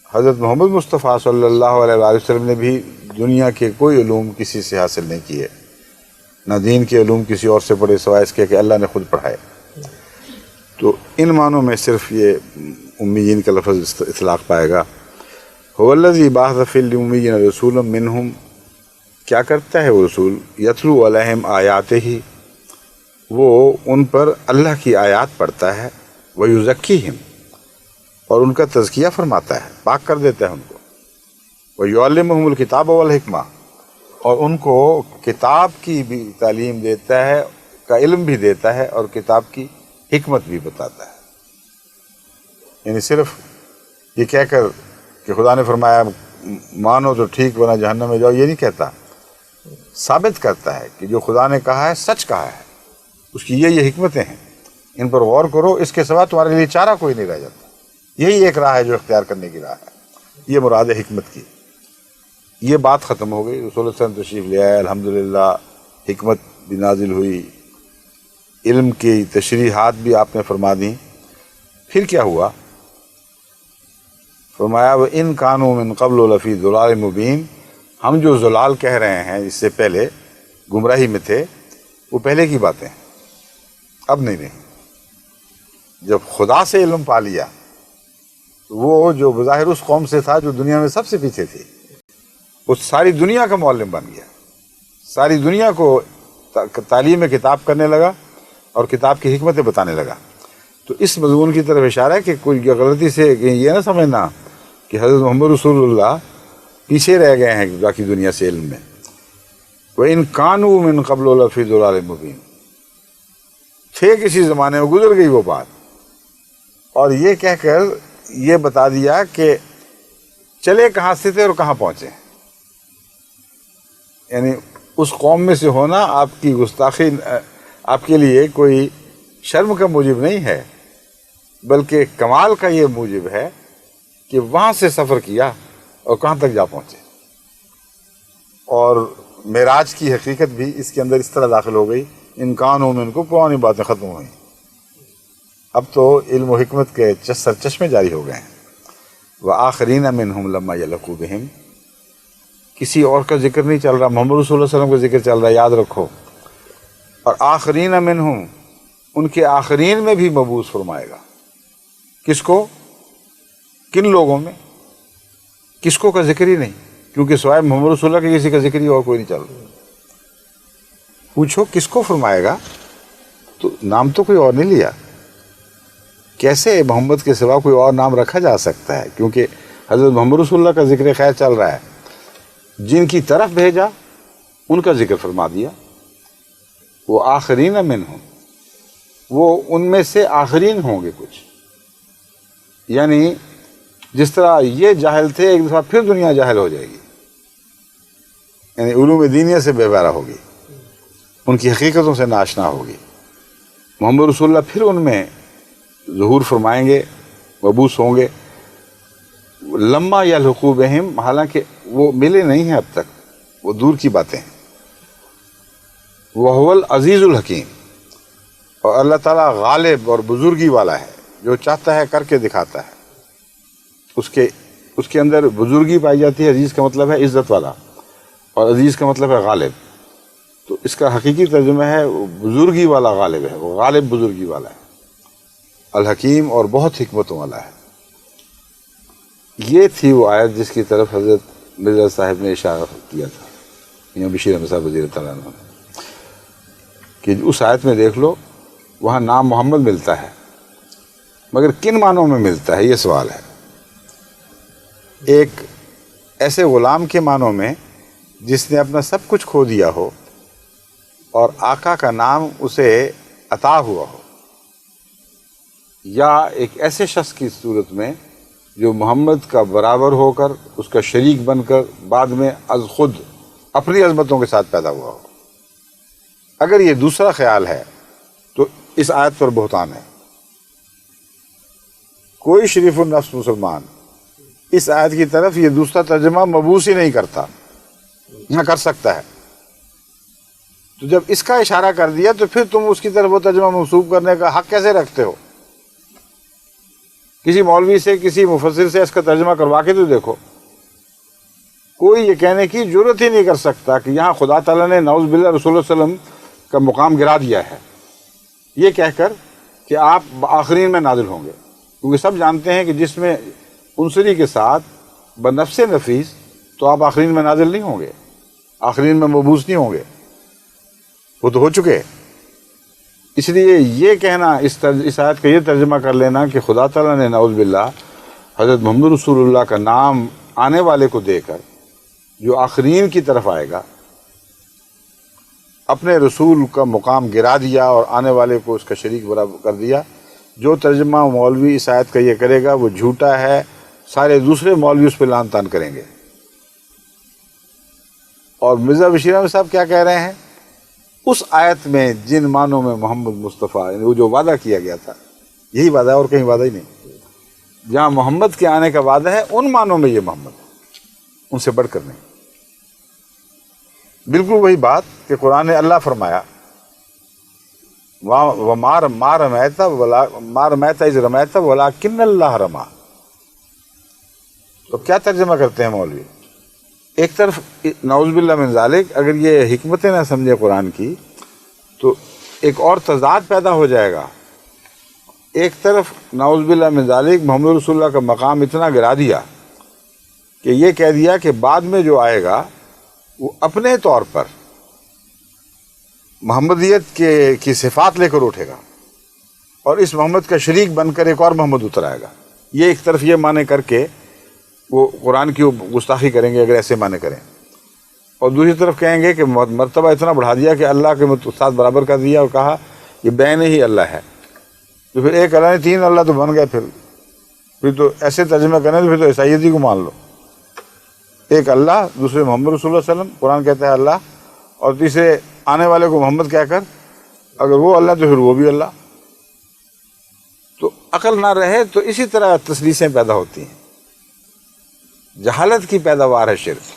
حضرت محمد مصطفیٰ صلی اللہ علیہ وآلہ وسلم نے بھی دنیا کے کوئی علوم کسی سے حاصل نہیں کیے، نہ دین کے علوم کسی اور سے پڑھے سوائے اس کے کہ اللہ نے خود پڑھائے. تو ان معنوں میں صرف یہ امیین کا لفظ اطلاق پائے گا. هو الذی بعث فی الامیین رسولا منہم، کیا کرتا ہے وہ رسول؟ یتلو علیہم آیاتہ، وہ ان پر اللہ کی آیات پڑھتا ہے، ویزکیہم، اور ان کا تزکیہ فرماتا ہے، پاک کر دیتا ہے ان کو. ویعلمہم الکتاب والحکمہ، اور ان کو کتاب کی بھی تعلیم دیتا ہے، کا علم بھی دیتا ہے اور کتاب کی حکمت بھی بتاتا ہے. یعنی صرف یہ کہہ کر کہ خدا نے فرمایا مانو تو ٹھیک ورنہ جہنم میں جاؤ یہ نہیں کہتا، ثابت کرتا ہے کہ جو خدا نے کہا ہے سچ کہا ہے، اس کی یہ حکمتیں ہیں، ان پر غور کرو، اس کے سوا تمہارے لیے چارہ کوئی نہیں رہ جاتا. یہی ایک راہ ہے جو اختیار کرنے کی راہ ہے. یہ مراد ہے حکمت کی. یہ بات ختم ہو گئی، رسول اللہ صلی اللہ علیہ وسلم تشریف لے آئے، الحمدللہ حکمت بھی نازل ہوئی، علم کی تشریحات بھی آپ نے فرما دیں. پھر کیا ہوا؟ فرمایا وَإِن كَانُوا مِن قَبْلُ لَفِي ضَلَالٍ مُبِينٍ. ہم جو ضلال کہہ رہے ہیں اس سے پہلے گمراہی میں تھے، وہ پہلے کی باتیں، اب نہیں رہی. جب خدا سے علم پا لیا تو وہ جو بظاہر اس قوم سے تھا جو دنیا میں سب سے پیچھے تھی، وہ ساری دنیا کا معلم بن گیا، ساری دنیا کو تعلیم کتاب کرنے لگا اور کتاب کی حکمتیں بتانے لگا. تو اس مضمون کی طرف اشارہ ہے کہ کوئی غلطی سے یہ نہ سمجھنا کہ حضرت محمد رسول اللہ پیچھے رہ گئے ہیں باقی دنیا سے علم میں. وَإِن كَانُوا مِن قَبْلُ لَفِي ضَلَالٍ مُبِينٍ، تھے کسی زمانے میں، گزر گئی وہ بات، اور یہ کہہ کر یہ بتا دیا کہ چلے کہاں سے تھے اور کہاں پہنچے. یعنی اس قوم میں سے ہونا آپ کی گستاخی، آپ کے لیے کوئی شرم کا موجب نہیں ہے، بلکہ کمال کا یہ موجب ہے کہ وہاں سے سفر کیا اور کہاں تک جا پہنچے. اور معراج کی حقیقت بھی اس کے اندر اس طرح داخل ہو گئی. ان کانوں میں ان کو پرانی باتیں ختم ہوئیں، اب تو علم و حکمت کے سرچشمے جاری ہو گئے ہیں. وآخرین منہم لما یلحقوا بہم، کسی اور کا ذکر نہیں چل رہا، محمد رسول اللہ صلی اللہ علیہ وسلم کا ذکر چل رہا ہے، یاد رکھو. اور آخرین منہم، ان کے آخرین میں بھی مبعوث فرمائے گا. کس کو؟ کن لوگوں میں؟ کس کو کا ذکر ہی نہیں، کیونکہ سوائے محمد رسول اللہ کے کسی کا ذکر ہی اور کوئی نہیں چل رہا. پوچھو کس کو فرمائے گا، تو نام تو کوئی اور نہیں لیا. کیسے محمد کے سوا کوئی اور نام رکھا جا سکتا ہے؟ کیونکہ حضرت محمد رسول اللہ کا ذکر خیر چل رہا ہے. جن کی طرف بھیجا ان کا ذکر فرما دیا. وہ آخرین منہم، وہ ان میں سے آخرین ہوں گے کچھ. یعنی جس طرح یہ جاہل تھے، ایک دفعہ پھر دنیا جاہل ہو جائے گی، یعنی علوم دینیہ سے بے بہرا ہوگی، ان کی حقیقتوں سے ناشنا ہوگی. محمد رسول اللہ پھر ان میں ظہور فرمائیں گے، مبعوث ہوں گے. لما یلحقوا بہم، حالانکہ وہ ملے نہیں ہیں اب تک، وہ دور کی باتیں ہیں. وہو العزیز الحکیم، اور اللہ تعالیٰ غالب اور بزرگی والا ہے، جو چاہتا ہے کر کے دکھاتا ہے. اس کے اندر بزرگی پائی جاتی ہے. عزیز کا مطلب ہے عزت والا، اور عزیز کا مطلب ہے غالب. تو اس کا حقیقی ترجمہ ہے بزرگی والا غالب ہے، وہ غالب بزرگی والا ہے. الحکیم، اور بہت حکمتوں والا ہے. یہ تھی وہ آیت جس کی طرف حضرت مرزا صاحب نے اشارہ کیا تھا، میاں بشیر احمد صاحب رضی اللہ تعالیٰ عنہ نے، کہ اس آیت میں دیکھ لو وہاں نام محمد ملتا ہے، مگر کن معنوں میں ملتا ہے یہ سوال ہے. ایک ایسے غلام کے معنوں میں جس نے اپنا سب کچھ کھو دیا ہو اور آقا کا نام اسے عطا ہوا ہو، یا ایک ایسے شخص کی صورت میں جو محمد کا برابر ہو کر اس کا شریک بن کر بعد میں از خود اپنی عظمتوں کے ساتھ پیدا ہوا ہو. اگر یہ دوسرا خیال ہے تو اس آیت پر بہتان ہے. کوئی شریف النفس مسلمان اس آیت کی طرف یہ دوسرا ترجمہ مبعوث ہی نہیں کرتا، نہ کر سکتا ہے. تو جب اس کا اشارہ کر دیا تو پھر تم اس کی طرف وہ ترجمہ منسوب کرنے کا حق کیسے رکھتے ہو؟ کسی مولوی سے، کسی مفسر سے اس کا ترجمہ کروا کے تو دیکھو. کوئی یہ کہنے کی جرت ہی نہیں کر سکتا کہ یہاں خدا تعالیٰ نے نعوذ باللہ رسول اللہ صلی اللہ علیہ وسلم کا مقام گرا دیا ہے، یہ کہہ کر کہ آپ آخرین میں نازل ہوں گے. کیونکہ سب جانتے ہیں کہ جس میں عنصری کے ساتھ بنفس نفیس، تو آپ آخرین میں نازل نہیں ہوں گے، آخرین میں مبعوث نہیں ہوں گے، وہ تو ہو چکے. اس لیے یہ کہنا، اس آیت کا یہ ترجمہ کر لینا کہ خدا تعالیٰ نے نعوذ باللہ حضرت محمد رسول اللہ کا نام آنے والے کو دے کر جو آخرین کی طرف آئے گا، اپنے رسول کا مقام گرا دیا اور آنے والے کو اس کا شریک برابر کر دیا. جو ترجمہ مولوی اس آیت کا یہ کرے گا وہ جھوٹا ہے. سارے دوسرے مولوی اس پہ لعن طعن کریں گے. اور مرزا بشیر احمد صاحب کیا کہہ رہے ہیں؟ اس آیت میں جن معنوں میں محمد مصطفیٰ، یعنی وہ جو وعدہ کیا گیا تھا، یہی وعدہ ہے اور کہیں وعدہ ہی نہیں. جہاں محمد کے آنے کا وعدہ ہے ان معنوں میں یہ محمد ہے، ان سے بڑھ کر نہیں. بالکل وہی بات کہ قرآن نے اللہ فرمایا مَا رَمَيْتَ إِذْ رَمَيْتَ وَلَكِنَّ اللَّهَ رَمَىٰ. تو کیا ترجمہ کرتے ہیں مولوی؟ ایک طرف نعوذ باللہ من ذالک، اگر یہ حکمتیں نہ سمجھے قرآن کی تو ایک اور تضاد پیدا ہو جائے گا. ایک طرف نعوذ باللہ من ذالک محمد رسول اللہ کا مقام اتنا گرا دیا کہ یہ کہہ دیا کہ بعد میں جو آئے گا وہ اپنے طور پر محمدیت کی صفات لے کر اٹھے گا اور اس محمد کا شریک بن کر ایک اور محمد اتر آئے گا. یہ ایک طرف یہ معنی کر کے وہ قرآن کی گستاخی کریں گے اگر ایسے معنی کریں، اور دوسری طرف کہیں گے کہ مرتبہ اتنا بڑھا دیا کہ اللہ کے ساتھ برابر کر دیا اور کہا یہ بین ہی اللہ ہے. تو پھر ایک اللہ نے تین اللہ تو بن گئے. پھر تو ایسے ترجمہ کریں تو پھر تو عیسائیت ہی کو مان لو. ایک اللہ، دوسرے محمد رسول اللہ صلی اللہ علیہ وسلم، قرآن کہتا ہے اللہ، اور تیسرے آنے والے کو محمد کہہ کر اگر وہ اللہ تو پھر وہ بھی اللہ. تو عقل نہ رہے تو اسی طرح تسلیسیں پیدا ہوتی ہیں. جہالت کی پیداوار ہے شرک.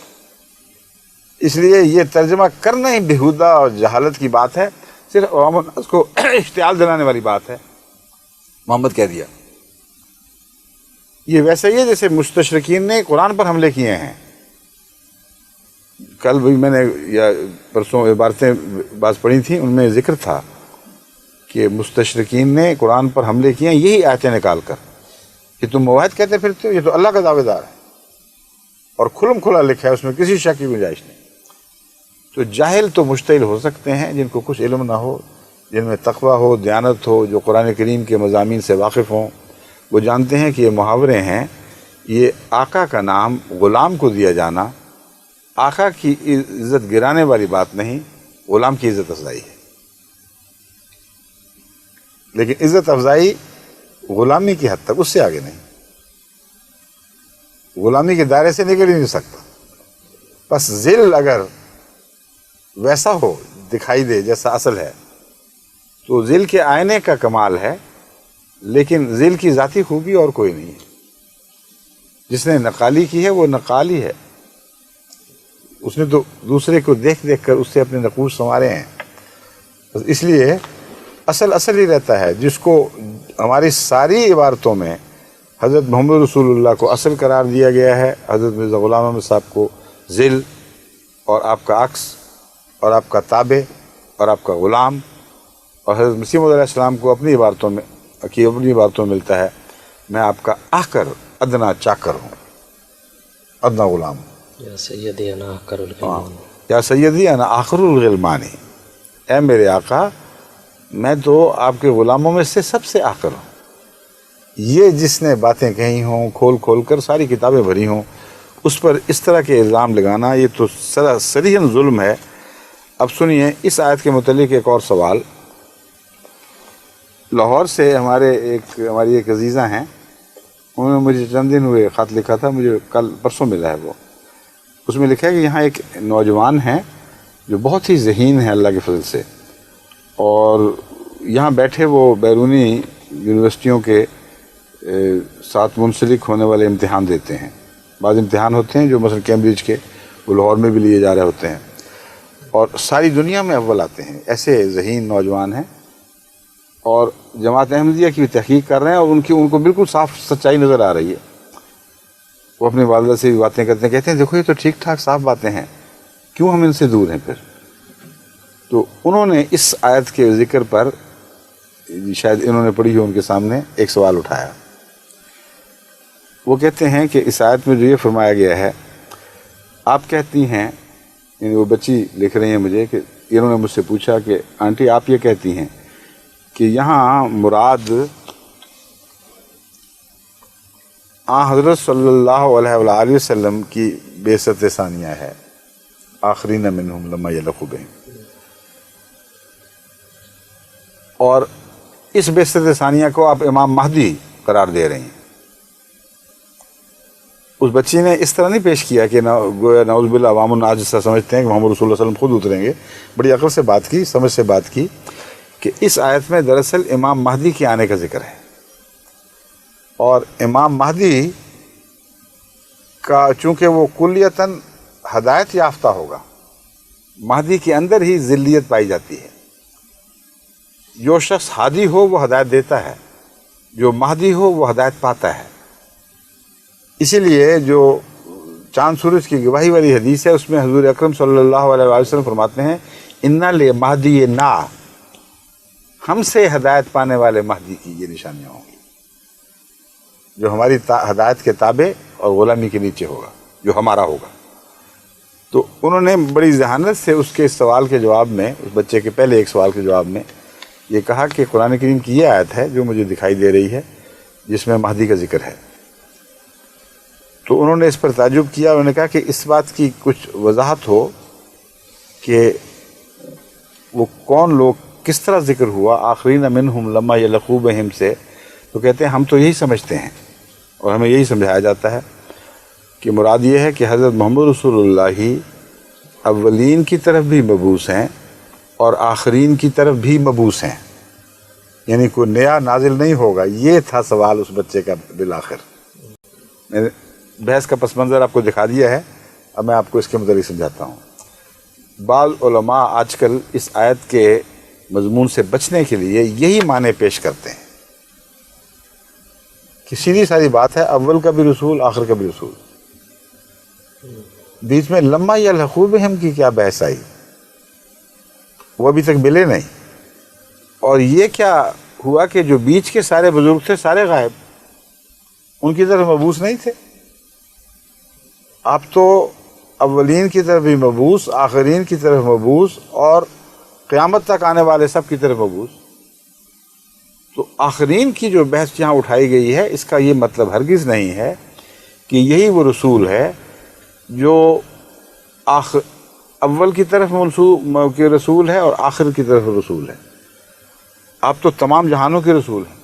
اس لیے یہ ترجمہ کرنا ہی بےہودہ اور جہالت کی بات ہے، صرف عوام الناس کو اشتعال دلانے والی بات ہے. محمد کہہ دیا. یہ ویسے ہی ہے جیسے مستشرقین نے قرآن پر حملے کیے ہیں. کل بھی میں نے یا پرسوں عبارتیں بعض پڑھی تھیں، ان میں ذکر تھا کہ مستشرقین نے قرآن پر حملے کیے ہیں یہی آیتیں نکال کر کہ تم موحد کہتے پھرتے ہو، یہ تو اللہ کا دعوے دار ہے اور کھلم کھلا لکھا ہے، اس میں کسی شک کی گنجائش نہیں۔ تو جاہل تو مشتعل ہو سکتے ہیں جن کو کچھ علم نہ ہو، جن میں تقویٰ ہو، دیانت ہو، جو قرآن کریم کے مضامین سے واقف ہوں، وہ جانتے ہیں کہ یہ محاورے ہیں، یہ آقا کا نام غلام کو دیا جانا آقا کی عزت گرانے والی بات نہیں، غلام کی عزت افزائی ہے۔ لیکن عزت افزائی غلامی کی حد تک، اس سے آگے نہیں، غلامی کے دائرے سے نکل ہی نہیں سکتا۔ بس ذل اگر ویسا ہو، دکھائی دے جیسا اصل ہے، تو ذل کے آئینے کا کمال ہے، لیکن ذل کی ذاتی خوبی اور کوئی نہیں ہے۔ جس نے نقالی کی ہے وہ نقال ہی ہے، اس نے تو دوسرے کو دیکھ دیکھ کر اس سے اپنے نقوش سنوارے ہیں۔ اس لیے اصل ہی رہتا ہے، جس کو ہماری ساری عبارتوں میں حضرت محمد رسول اللہ کو اصل قرار دیا گیا ہے، حضرت مرزا غلام احمد صاحب کو ذل، اور آپ کا عکس، اور آپ کا تابع، اور آپ کا غلام، اور حضرت مسیح موعود علیہ السلام کو اپنی عبارتوں میں ملتا ہے، میں آپ کا آخر ادنا چاکر ہوں، ادنا غلام ہوں، یا سیدی انا آخر الغلمان، یا سیدی انا آخر الغلمانی، اے میرے آقا میں تو آپ کے غلاموں میں سے سب سے آخر ہوں۔ یہ جس نے باتیں کہی ہوں، کھول کھول کر ساری کتابیں بھری ہوں، اس پر اس طرح کے الزام لگانا یہ تو صریحاً ظلم ہے۔ اب سنیے اس آیت کے متعلق ایک اور سوال۔ لاہور سے ہماری ایک عزیزہ ہیں، انہوں نے مجھے چند دن ہوئے خط لکھا تھا، مجھے کل پرسوں ملا ہے وہ، اس میں لکھا ہے کہ یہاں ایک نوجوان ہیں جو بہت ہی ذہین ہے اللہ کے فضل سے، اور یہاں بیٹھے وہ بیرونی یونیورسٹیوں کے ساتھ منسلک ہونے والے امتحان دیتے ہیں۔ بعض امتحان ہوتے ہیں جو مثلا کیمبرج کے، وہ لاہور میں بھی لیے جا رہے ہوتے ہیں، اور ساری دنیا میں اول آتے ہیں۔ ایسے ذہین نوجوان ہیں، اور جماعت احمدیہ کی بھی تحقیق کر رہے ہیں، اور ان کو بالکل صاف سچائی نظر آ رہی ہے۔ وہ اپنی والدہ سے بھی باتیں کرتے ہیں، کہتے ہیں دیکھو یہ تو ٹھیک ٹھاک صاف باتیں ہیں، کیوں ہم ان سے دور ہیں پھر؟ تو انہوں نے اس آیت کے ذکر پر، شاید انہوں نے پڑھی ہو ان کے سامنے، ایک سوال اٹھایا۔ وہ کہتے ہیں کہ اس آیت میں جو یہ فرمایا گیا ہے، آپ کہتی ہیں، یعنی وہ بچی لکھ رہی ہیں مجھے کہ انہوں نے مجھ سے پوچھا کہ آنٹی آپ یہ کہتی ہیں کہ یہاں مراد حضرت صلی اللہ علیہ وآلہ وسلم کی بعثت ثانیہ ہے، آخرین منہم لما یلقوا بہم، اور اس بعثت ثانیہ کو آپ امام مہدی قرار دے رہے ہیں۔ اس بچی نے اس طرح نہیں پیش کیا کہ گویا نعوذ باللہ عوام الناس جس طرح سمجھتے ہیں کہ محمد رسول اللہ صلی اللہ علیہ وسلم خود اتریں گے، بڑی عقل سے بات کی، سمجھ سے بات کی کہ اس آیت میں دراصل امام مہدی کے آنے کا ذکر ہے، اور امام مہدی کا چونکہ وہ کلیتاً ہدایت یافتہ ہوگا، مہدی کے اندر ہی ذلیت پائی جاتی ہے۔ جو شخص ہادی ہو وہ ہدایت دیتا ہے، جو مہدی ہو وہ ہدایت پاتا ہے۔ اسی لیے جو چاند سورج کی گواہی والی حدیث ہے، اس میں حضور اکرم صلی اللہ علیہ وسلم فرماتے ہیں اِنَّ لِمَہْدِیِّنَا، ہم سے ہدایت پانے والے مہدی کی یہ نشانیاں ہوں گی، جو ہماری ہدایت کے تابع اور غلامی کے نیچے ہوگا، جو ہمارا ہوگا۔ تو انہوں نے بڑی ذہانت سے اس کے سوال کے جواب میں، اس بچے کے پہلے ایک سوال کے جواب میں یہ کہا کہ قرآن کریم کی یہ آیت ہے جو مجھے دکھائی دے رہی ہے جس میں مہدی کا ذکر ہے۔ تو انہوں نے اس پر تعجب کیا، انہوں نے کہا کہ اس بات کی کچھ وضاحت ہو کہ وہ کون لوگ، کس طرح ذکر ہوا آخرین منہم لما یلقوا بہم سے۔ تو کہتے ہیں ہم تو یہی سمجھتے ہیں اور ہمیں یہی سمجھایا جاتا ہے کہ مراد یہ ہے کہ حضرت محمد رسول اللہ ہی اولین کی طرف بھی مبعوث ہیں اور آخرین کی طرف بھی مبعوث ہیں، یعنی کوئی نیا نازل نہیں ہوگا۔ یہ تھا سوال اس بچے کا بالآخر۔ میں نے بحث کا پس منظر آپ کو دکھا دیا ہے، اب میں آپ کو اس کے متعلق سمجھاتا ہوں۔ بعض علماء آج کل اس آیت کے مضمون سے بچنے کے لیے یہی معنی پیش کرتے ہیں کہ سیدھی ساری بات ہے، اول کا بھی رسول آخر کا بھی رسول، بیچ میں لما یلحقوا بہم کی کیا بحث آئی؟ وہ ابھی تک ملے نہیں. اور یہ کیا ہوا کہ جو بیچ کے سارے بزرگ تھے سارے غائب، ان کی طرف مبعوث نہیں تھے. آپ تو اولین کی طرف بھی مبعوث، آخرین کی طرف مبعوث، اور قیامت تک آنے والے سب کی طرف مبعوث. تو آخرین کی جو بحث یہاں اٹھائی گئی ہے، اس کا یہ مطلب ہرگز نہیں ہے کہ یہی وہ رسول ہے جو اول کی طرف کے رسول ہے اور آخر کی طرف رسول ہے. آپ تو تمام جہانوں کے رسول ہیں.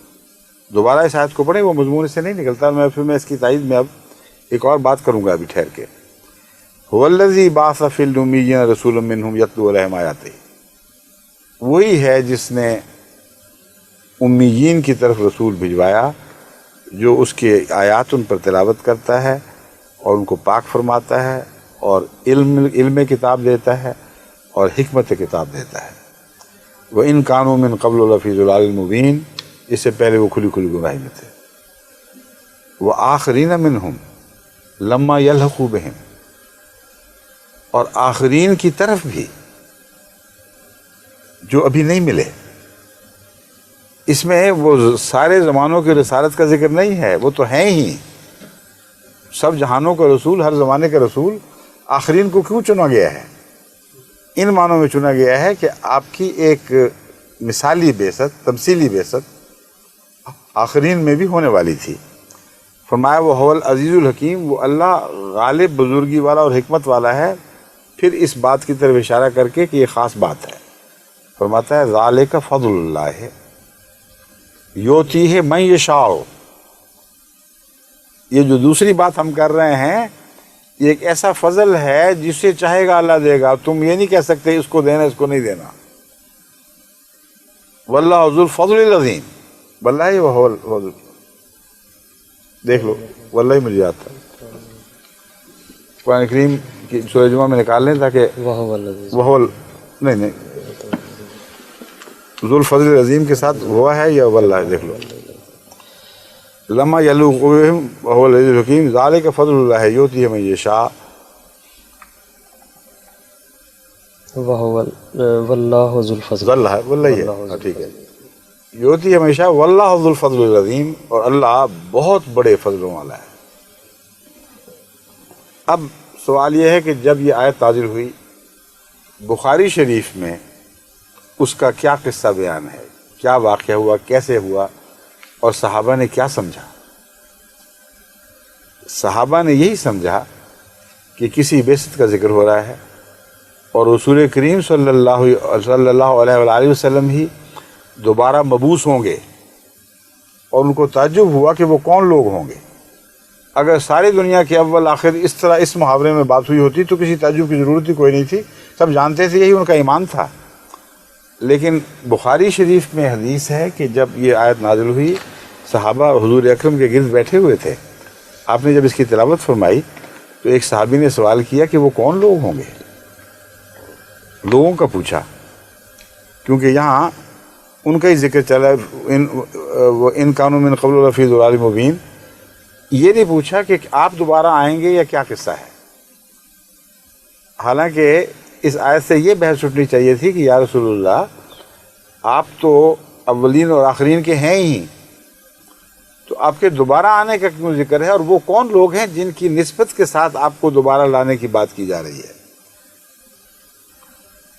دوبارہ اس آیت کو پڑھیں، وہ مضمون سے نہیں نکلتا. میں اس کی تائید میں اب ایک اور بات کروں گا ابھی ٹھہر کے. هو الذی بعث فی الامیین رسولا منہم یتلو علیہم آیاتہ، وہی ہے جس نے امیین کی طرف رسول بھجوایا جو اس کے آیات ان پر تلاوت کرتا ہے اور ان کو پاک فرماتا ہے اور علم کتاب دیتا ہے اور حکمت کتاب دیتا ہے. وَإِن كَانُوا مِن قَبْلُ لَفِي ضَلَالٍ مُبِينٍ، اس سے پہلے وہ کھلی کھلی گمراہی میں تھے. وَآخَرِينَ مِنْهُمْ لَمَّا يَلْحَقُوا بِهِمْ، اور آخرین کی طرف بھی جو ابھی نہیں ملے. اس میں وہ سارے زمانوں کے رسالت کا ذکر نہیں ہے، وہ تو ہیں ہی سب جہانوں کا رسول، ہر زمانے کا رسول. آخرین کو کیوں چنا گیا ہے؟ ان معنوں میں چنا گیا ہے کہ آپ کی ایک مثالی بعثت، تمثیلی بعثت آخرین میں بھی ہونے والی تھی. فرمایا وہ هو العزیز الحکیم، وہ اللہ غالب، بزرگی والا اور حکمت والا ہے. پھر اس بات کی طرف اشارہ کر کے کہ یہ خاص بات ہے، فرماتا ہے ذالک فضل اللہ یؤتیہ من یشاء. یہ جو دوسری بات ہم کر رہے ہیں، یہ ایک ایسا فضل ہے جسے چاہے گا اللہ دے گا. تم یہ نہیں کہہ سکتے اس کو دینا اس کو نہیں دینا. واللہ ذو الفضل العظیم، واللہ وہو الفضل. دیکھ لو واللہ مل جاتا ہے. قرآن کریم کی سورہ جمعہ میں نکال لیں تاکہ وہ نہیں ذو الفضل العظیم کے ساتھ ہوا ہے یا واللہ. دیکھ لو لما یلحقوا بہم وہو العزیز الحکیم ذالک فضل اللہ یؤتیہ من یشاء واللہ ذو الفضل. واللہ ہے ٹھیک ہے. یؤتیہ من یشاء واللہ ذو الفضل العظیم، اور اللہ بہت بڑے فضلوں والا ہے. اب سوال یہ ہے کہ جب یہ آیت نازل ہوئی، بخاری شریف میں اس کا کیا قصہ بیان ہے، کیا واقعہ ہوا، کیسے ہوا، اور صحابہ نے کیا سمجھا؟ صحابہ نے یہی سمجھا کہ کسی بعثت کا ذکر ہو رہا ہے اور رسول کریم صلی اللہ علیہ وآلہ وسلم ہی دوبارہ مبعوث ہوں گے. اور ان کو تعجب ہوا کہ وہ کون لوگ ہوں گے. اگر ساری دنیا کے اول آخر اس طرح اس محاورے میں بات ہوئی ہوتی تو کسی تعجب کی ضرورت ہی کوئی نہیں تھی، سب جانتے تھے، یہی ان کا ایمان تھا. لیکن بخاری شریف میں حدیث ہے کہ جب یہ آیت نازل ہوئی، صحابہ حضور اکرم کے گرد بیٹھے ہوئے تھے. آپ نے جب اس کی تلاوت فرمائی تو ایک صحابی نے سوال کیا کہ وہ کون لوگ ہوں گے. لوگوں کا پوچھا، کیونکہ یہاں ان کا ہی ذکر چلا، ان کانوا من قبل لفی ضلال مبین. یہ نہیں پوچھا کہ آپ دوبارہ آئیں گے یا کیا قصہ ہے. حالانکہ اس آیت سے یہ بحث اٹھنی چاہیے تھی کہ یا رسول اللہ، آپ تو اولین اور آخرین کے ہیں ہی، تو آپ کے دوبارہ آنے کا کیوں ذکر ہے، اور وہ کون لوگ ہیں جن کی نسبت کے ساتھ آپ کو دوبارہ لانے کی بات کی جا رہی ہے.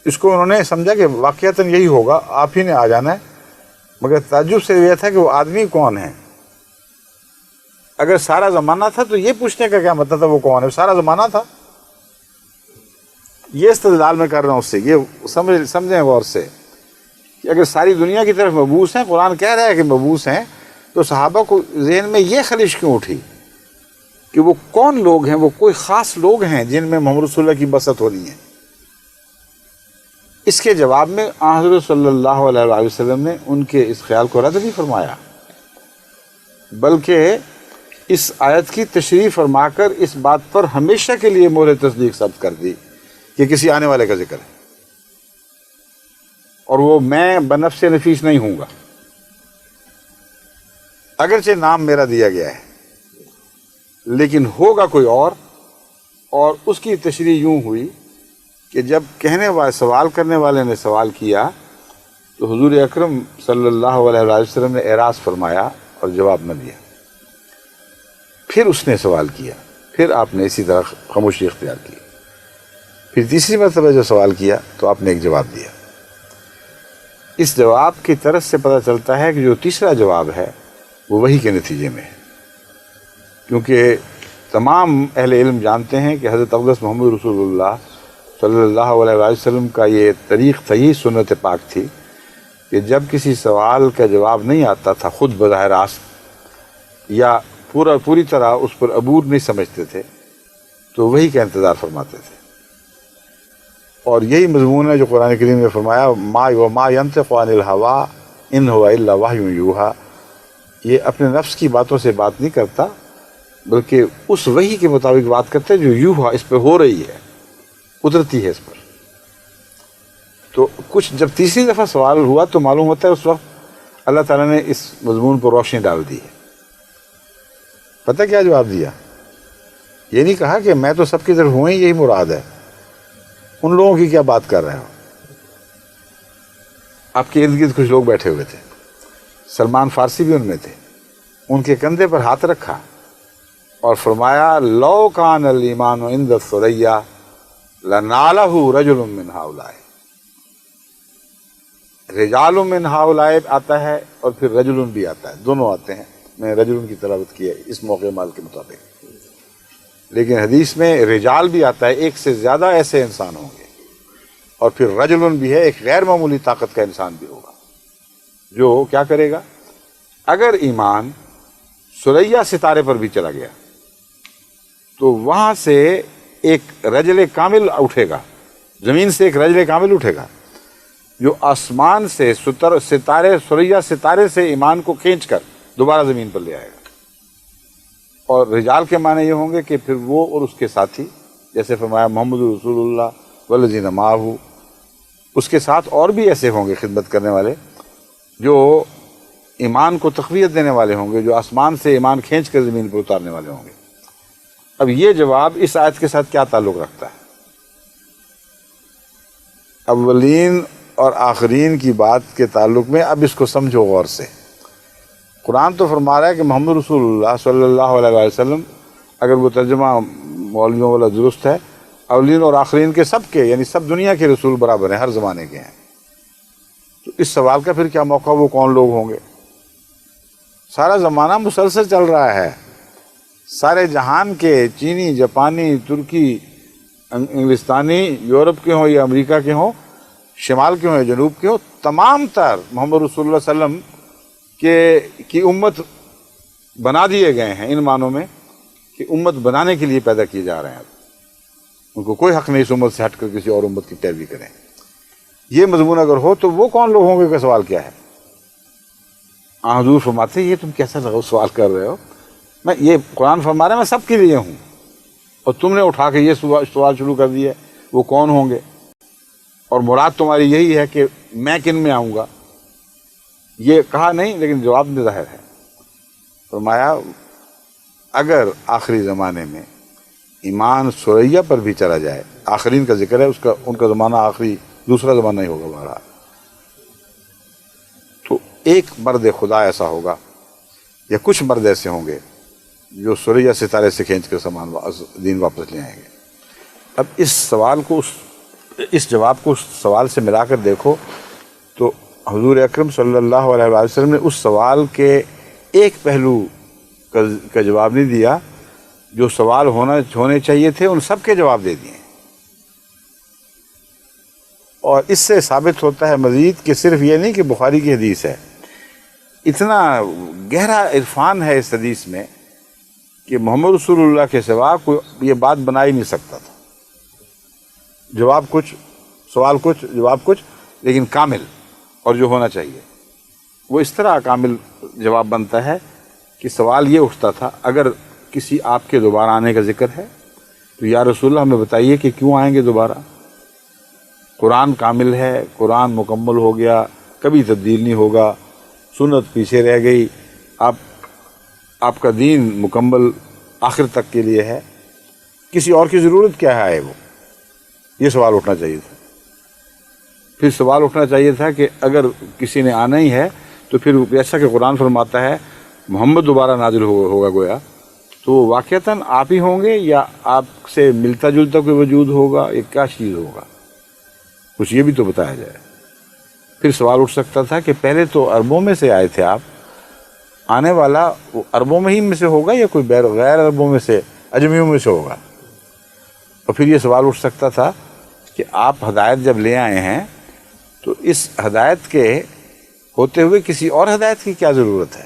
اس کو انہوں نے سمجھا کہ واقعتاً یہی ہوگا، آپ ہی نے آ جانا ہے. مگر تعجب سے یہ تھا کہ وہ آدمی کون ہے. اگر سارا زمانہ تھا تو یہ پوچھنے کا کیا مطلب تھا وہ کون ہے؟ سارا زمانہ تھا. یہ استدلال میں کر رہا ہوں اس سے، یہ سمجھیں غور سے کہ اگر ساری دنیا کی طرف مبعوث ہیں، قرآن کہہ رہا ہے کہ مبعوث ہیں، تو صحابہ کو ذہن میں یہ خلش کیوں اٹھی کہ وہ کون لوگ ہیں، وہ کوئی خاص لوگ ہیں جن میں محمد رسول اللہ کی بسط ہو رہی ہے. اس کے جواب میں حضرت صلی اللہ علیہ وآلہ وسلم نے ان کے اس خیال کو رد نہیں فرمایا، بلکہ اس آیت کی تشریح فرما کر اس بات پر ہمیشہ کے لیے مہر تصدیق ثبت کر دی کہ کسی آنے والے کا ذکر ہے، اور وہ میں بنفس نفیس نہیں ہوں گا. اگرچہ نام میرا دیا گیا ہے لیکن ہوگا کوئی اور اس کی تشریح یوں ہوئی کہ جب کہنے والے سوال کرنے والے نے سوال کیا تو حضور اکرم صلی اللہ علیہ وسلم نے اعراض فرمایا اور جواب نہ دیا. پھر اس نے سوال کیا, پھر آپ نے اسی طرح خاموشی اختیار کی. پھر تیسری مرتبہ جو سوال کیا تو آپ نے ایک جواب دیا. اس جواب کی طرف سے پتہ چلتا ہے کہ جو تیسرا جواب ہے وہ وحی کے نتیجے میں ہے, کیونکہ تمام اہل علم جانتے ہیں کہ حضرت اقدس محمد رسول اللہ صلی اللہ علیہ وسلم کا یہ طریق تھا, یہ سنت پاک تھی کہ جب کسی سوال کا جواب نہیں آتا تھا خود بظاہر راست یا پوری طرح اس پر عبور نہیں سمجھتے تھے تو وحی کا انتظار فرماتے تھے. اور یہی مضمون ہے جو قرآن کریم نے فرمایا ما ينطق عن الهوى ان هو الا وحی یوحی. یہ اپنے نفس کی باتوں سے بات نہیں کرتا بلکہ اس وحی کے مطابق بات کرتے ہیں جو یوحی اس پہ ہو رہی ہے, اترتی ہے اس پر. تو کچھ جب تیسری دفعہ سوال ہوا تو معلوم ہوتا ہے اس وقت اللہ تعالیٰ نے اس مضمون پر روشنی ڈال دی ہے. پتہ کیا جواب دیا؟ یہ نہیں کہا کہ میں تو سب کی طرف ہوں ہی, یہی مراد ہے, ان لوگوں کی کیا بات کر رہے ہو. آپ کے ارد گرد کچھ لوگ بیٹھے ہوئے تھے, سلمان فارسی بھی ان میں تھے, ان کے کندھے پر ہاتھ رکھا اور فرمایا لو کان الایمان عند الثریا لنالہ رجل من ہؤلاء. رجال من ہؤلاء آتا ہے اور پھر رجل بھی آتا ہے, دونوں آتے ہیں. میں نے رجل کی تلاوت کی ہے اس موقع مال کے مطابق, لیکن حدیث میں رجال بھی آتا ہے, ایک سے زیادہ ایسے انسان ہوں گے, اور پھر رجل بھی ہے, ایک غیر معمولی طاقت کا انسان بھی ہوگا جو کیا کرے گا. اگر ایمان ثریا ستارے پر بھی چلا گیا تو وہاں سے ایک رجل کامل اٹھے گا, زمین سے ایک رجل کامل اٹھے گا جو آسمان سے ستارے ثریا ستارے سے ایمان کو کھینچ کر دوبارہ زمین پر لے آئے گا. اور رجال کے معنی یہ ہوں گے کہ پھر وہ اور اس کے ساتھی, جیسے فرمایا محمد رسول اللہ والذین معہ, اس کے ساتھ اور بھی ایسے ہوں گے خدمت کرنے والے جو ایمان کو تقویت دینے والے ہوں گے, جو آسمان سے ایمان کھینچ کر زمین پر اتارنے والے ہوں گے. اب یہ جواب اس آیت کے ساتھ کیا تعلق رکھتا ہے؟ اولین اور آخرین کی بات کے تعلق میں اب اس کو سمجھو غور سے. قرآن تو فرما رہا ہے کہ محمد رسول اللہ صلی اللہ علیہ وسلم, اگر وہ ترجمہ مولویوں والا درست ہے, اولین اور آخرین کے سب کے, یعنی سب دنیا کے رسول برابر ہیں, ہر زمانے کے ہیں. تو اس سوال کا پھر کیا موقع, وہ کون لوگ ہوں گے؟ سارا زمانہ مسلسل چل رہا ہے, سارے جہان کے, چینی, جاپانی, ترکی, انگلستانی, یورپ کے ہوں یا امریکہ کے ہوں, شمال کے ہوں یا جنوب کے ہوں, تمام تر محمد رسول اللہ صلی اللہ علیہ وسلم کی امت بنا دیے گئے ہیں, ان معنوں میں کہ امت بنانے کے لیے پیدا کیے جا رہے ہیں. ان کو کوئی حق نہیں اس امت سے ہٹ کر کسی اور امت کی پیروی کریں. یہ مضمون اگر ہو تو وہ کون لوگ ہوں گے کا سوال کیا ہے؟ حضور فرماتے ہیں یہ تم کیسا لگا سوال کر رہے ہو, میں یہ قرآن فرما رہا ہے میں سب کے لیے ہوں, اور تم نے اٹھا کے یہ سوال شروع کر دیا وہ کون ہوں گے, اور مراد تمہاری یہی ہے کہ میں کن میں آؤں گا. یہ کہا نہیں لیکن جواب میں ظاہر ہے. فرمایا اگر آخری زمانے میں ایمان ثریا پر بھی چلا جائے, آخرین کا ذکر ہے, اس کا ان کا زمانہ آخری دوسرا زمانہ ہی ہوگا بہرحال, تو ایک مرد خدا ایسا ہوگا یا کچھ مرد ایسے ہوں گے جو ثریا ستارے سے کھینچ کر دین واپس لے آئیں گے. اب اس سوال کو اس جواب کو اس سوال سے ملا کر دیکھو تو حضور اکرم صلی اللہ علیہ وسلم نے اس سوال کے ایک پہلو کا جواب نہیں دیا, جو سوال ہونے چاہیے تھے ان سب کے جواب دے دیے. اور اس سے ثابت ہوتا ہے مزید کہ صرف یہ نہیں کہ بخاری کی حدیث ہے, اتنا گہرا عرفان ہے اس حدیث میں کہ محمد رسول اللہ کے سوا کوئی یہ بات بنا ہی نہیں سکتا تھا. جواب کچھ, سوال کچھ, جواب کچھ, لیکن کامل, اور جو ہونا چاہیے وہ اس طرح کامل جواب بنتا ہے کہ سوال یہ اٹھتا تھا اگر کسی آپ کے دوبارہ آنے کا ذکر ہے تو یا رسول اللہ ہمیں بتائیے کہ کیوں آئیں گے دوبارہ. قرآن کامل ہے, قرآن مکمل ہو گیا, کبھی تبدیل نہیں ہوگا, سنت پیچھے رہ گئی, آپ کا دین مکمل آخر تک کے لیے ہے, کسی اور کی ضرورت کیا ہے وہ؟ یہ سوال اٹھنا چاہیے تھا. پھر سوال اٹھنا چاہیے تھا کہ اگر کسی نے آنا ہی ہے تو پھر جیسا کہ قرآن فرماتا ہے محمد دوبارہ نازل ہوگا گویا، تو واقعتاً آپ ہی ہوں گے یا آپ سے ملتا جلتا کوئی وجود ہوگا، یہ کیا چیز ہوگا؟ کچھ یہ بھی تو بتایا جائے. پھر سوال اٹھ سکتا تھا کہ پہلے تو عربوں میں سے آئے تھے آپ، آنے والا وہ عربوں میں ہی میں سے ہوگا یا کوئی غیر عربوں میں سے، اجمیوں میں سے ہوگا؟ اور پھر یہ سوال اٹھ سکتا تھا کہ آپ ہدایت جب لے آئے ہیں تو اس ہدایت کے ہوتے ہوئے کسی اور ہدایت کی کیا ضرورت ہے؟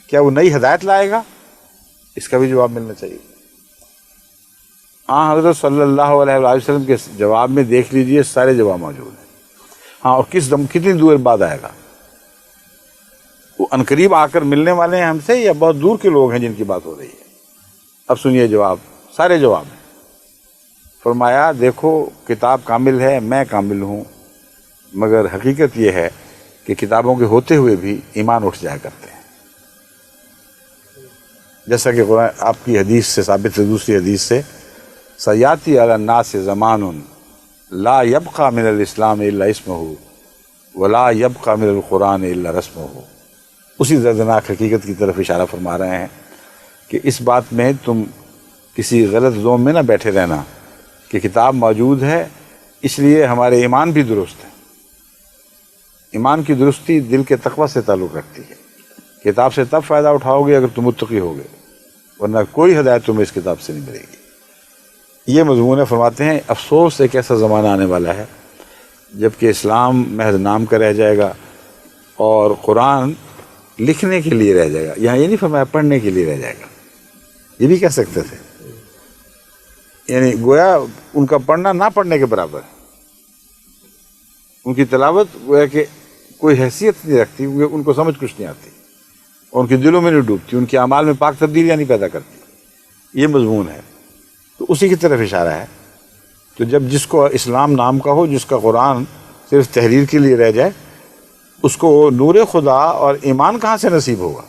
کیا وہ نئی ہدایت لائے گا؟ اس کا بھی جواب ملنا چاہیے. ہاں، حضرت صلی اللہ علیہ وسلم کے جواب میں دیکھ لیجئے سارے جواب موجود ہیں. ہاں، اور کتنی دور بعد آئے گا؟ وہ عنقریب آ کر ملنے والے ہیں ہم سے یا بہت دور کے لوگ ہیں جن کی بات ہو رہی ہے؟ اب سنیے جواب، سارے جواب ہیں. فرمایا دیکھو کتاب کامل ہے، میں کامل ہوں، مگر حقیقت یہ ہے کہ کتابوں کے ہوتے ہوئے بھی ایمان اٹھ جایا کرتے ہیں. جیسا کہ قرآن آپ کی حدیث سے ثابت ہے، دوسری حدیث سے، سیاتی علی الناس زمان لا یبقى من الاسلام الا اسمہ ولا یبقى من القرآن الا رسمہ. اسی دردناک حقیقت کی طرف اشارہ فرما رہے ہیں کہ اس بات میں تم کسی غلط ذوم میں نہ بیٹھے رہنا کہ کتاب موجود ہے اس لیے ہمارے ایمان بھی درست ہے. ایمان کی درستی دل کے تقوی سے تعلق رکھتی ہے. کتاب سے تب فائدہ اٹھاؤ گے اگر تم متقی ہوگے، ورنہ کوئی ہدایت تمہیں اس کتاب سے نہیں ملے گی. یہ مضمون فرماتے ہیں افسوس ایک ایسا زمانہ آنے والا ہے جبکہ اسلام محض نام کا رہ جائے گا اور قرآن لکھنے کے لیے رہ جائے گا. یہاں یہ نہیں فرمایا پڑھنے کے لیے رہ جائے گا، یہ بھی کہہ سکتے تھے. یعنی گویا ان کا پڑھنا نہ پڑھنے کے برابر ہے. ان کی تلاوت گویا کہ کوئی حیثیت نہیں رکھتی کیونکہ ان کو سمجھ کچھ نہیں آتی اور ان کے دلوں میں نہیں ڈوبتی، ان کے اعمال میں پاک تبدیلیاں نہیں پیدا کرتی. یہ مضمون ہے، تو اسی کی طرف اشارہ ہے. تو جب جس کو اسلام نام کا ہو، جس کا قرآن صرف تحریر کے لیے رہ جائے، اس کو نور خدا اور ایمان کہاں سے نصیب ہوگا؟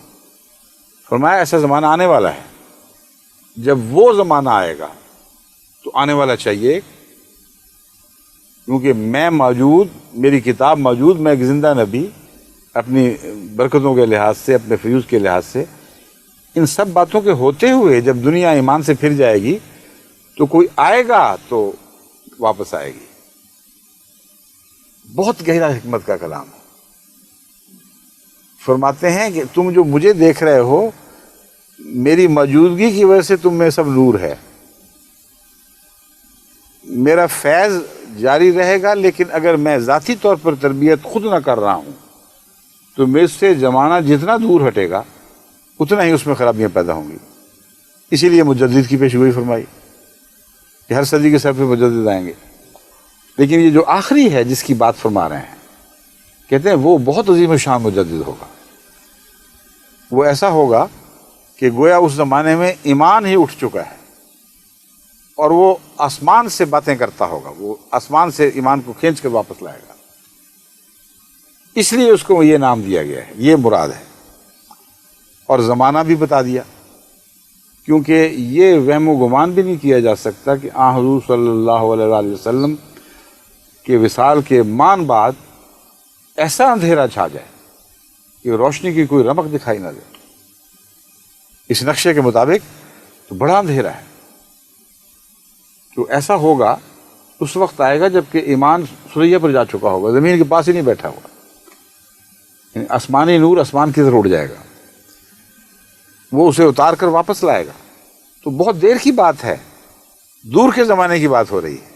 فرمایا ایسا زمانہ آنے والا ہے. جب وہ زمانہ آئے گا تو آنے والا چاہیے، کیونکہ میں موجود، میری کتاب موجود، میں ایک زندہ نبی، اپنی برکتوں کے لحاظ سے، اپنے فیوز کے لحاظ سے، ان سب باتوں کے ہوتے ہوئے جب دنیا ایمان سے پھر جائے گی تو کوئی آئے گا تو واپس آئے گی. بہت گہرا حکمت کا کلام ہے. فرماتے ہیں کہ تم جو مجھے دیکھ رہے ہو، میری موجودگی کی وجہ سے تم میں سب نور ہے. میرا فیض جاری رہے گا، لیکن اگر میں ذاتی طور پر تربیت خود نہ کر رہا ہوں تو میرے سے زمانہ جتنا دور ہٹے گا اتنا ہی اس میں خرابیاں پیدا ہوں گی. اسی لیے مجدد کی پیشگوئی فرمائی کہ ہر صدی کے سر پہ مجدد آئیں گے. لیکن یہ جو آخری ہے جس کی بات فرما رہے ہیں، کہتے ہیں وہ بہت عظیم شان مجدد ہوگا. وہ ایسا ہوگا کہ گویا اس زمانے میں ایمان ہی اٹھ چکا ہے اور وہ آسمان سے باتیں کرتا ہوگا، وہ آسمان سے ایمان کو کھینچ کر واپس لائے گا. اس لیے اس کو یہ نام دیا گیا ہے، یہ مراد ہے. اور زمانہ بھی بتا دیا، کیونکہ یہ وہم و گمان بھی نہیں کیا جا سکتا کہ حضور صلی اللہ علیہ وآلہ وسلم کے وصال کے مان بعد ایسا اندھیرا چھا جائے کہ روشنی کی کوئی رمق دکھائی نہ دے. اس نقشے کے مطابق تو بڑا اندھیرا ہے. تو ایسا ہوگا، اس وقت آئے گا جب کہ ایمان سریا پر جا چکا ہوگا، زمین کے پاس ہی نہیں بیٹھا ہوگا. یعنی آسمانی نور آسمان کی طرف اڑ جائے گا، وہ اسے اتار کر واپس لائے گا. تو بہت دیر کی بات ہے، دور کے زمانے کی بات ہو رہی ہے.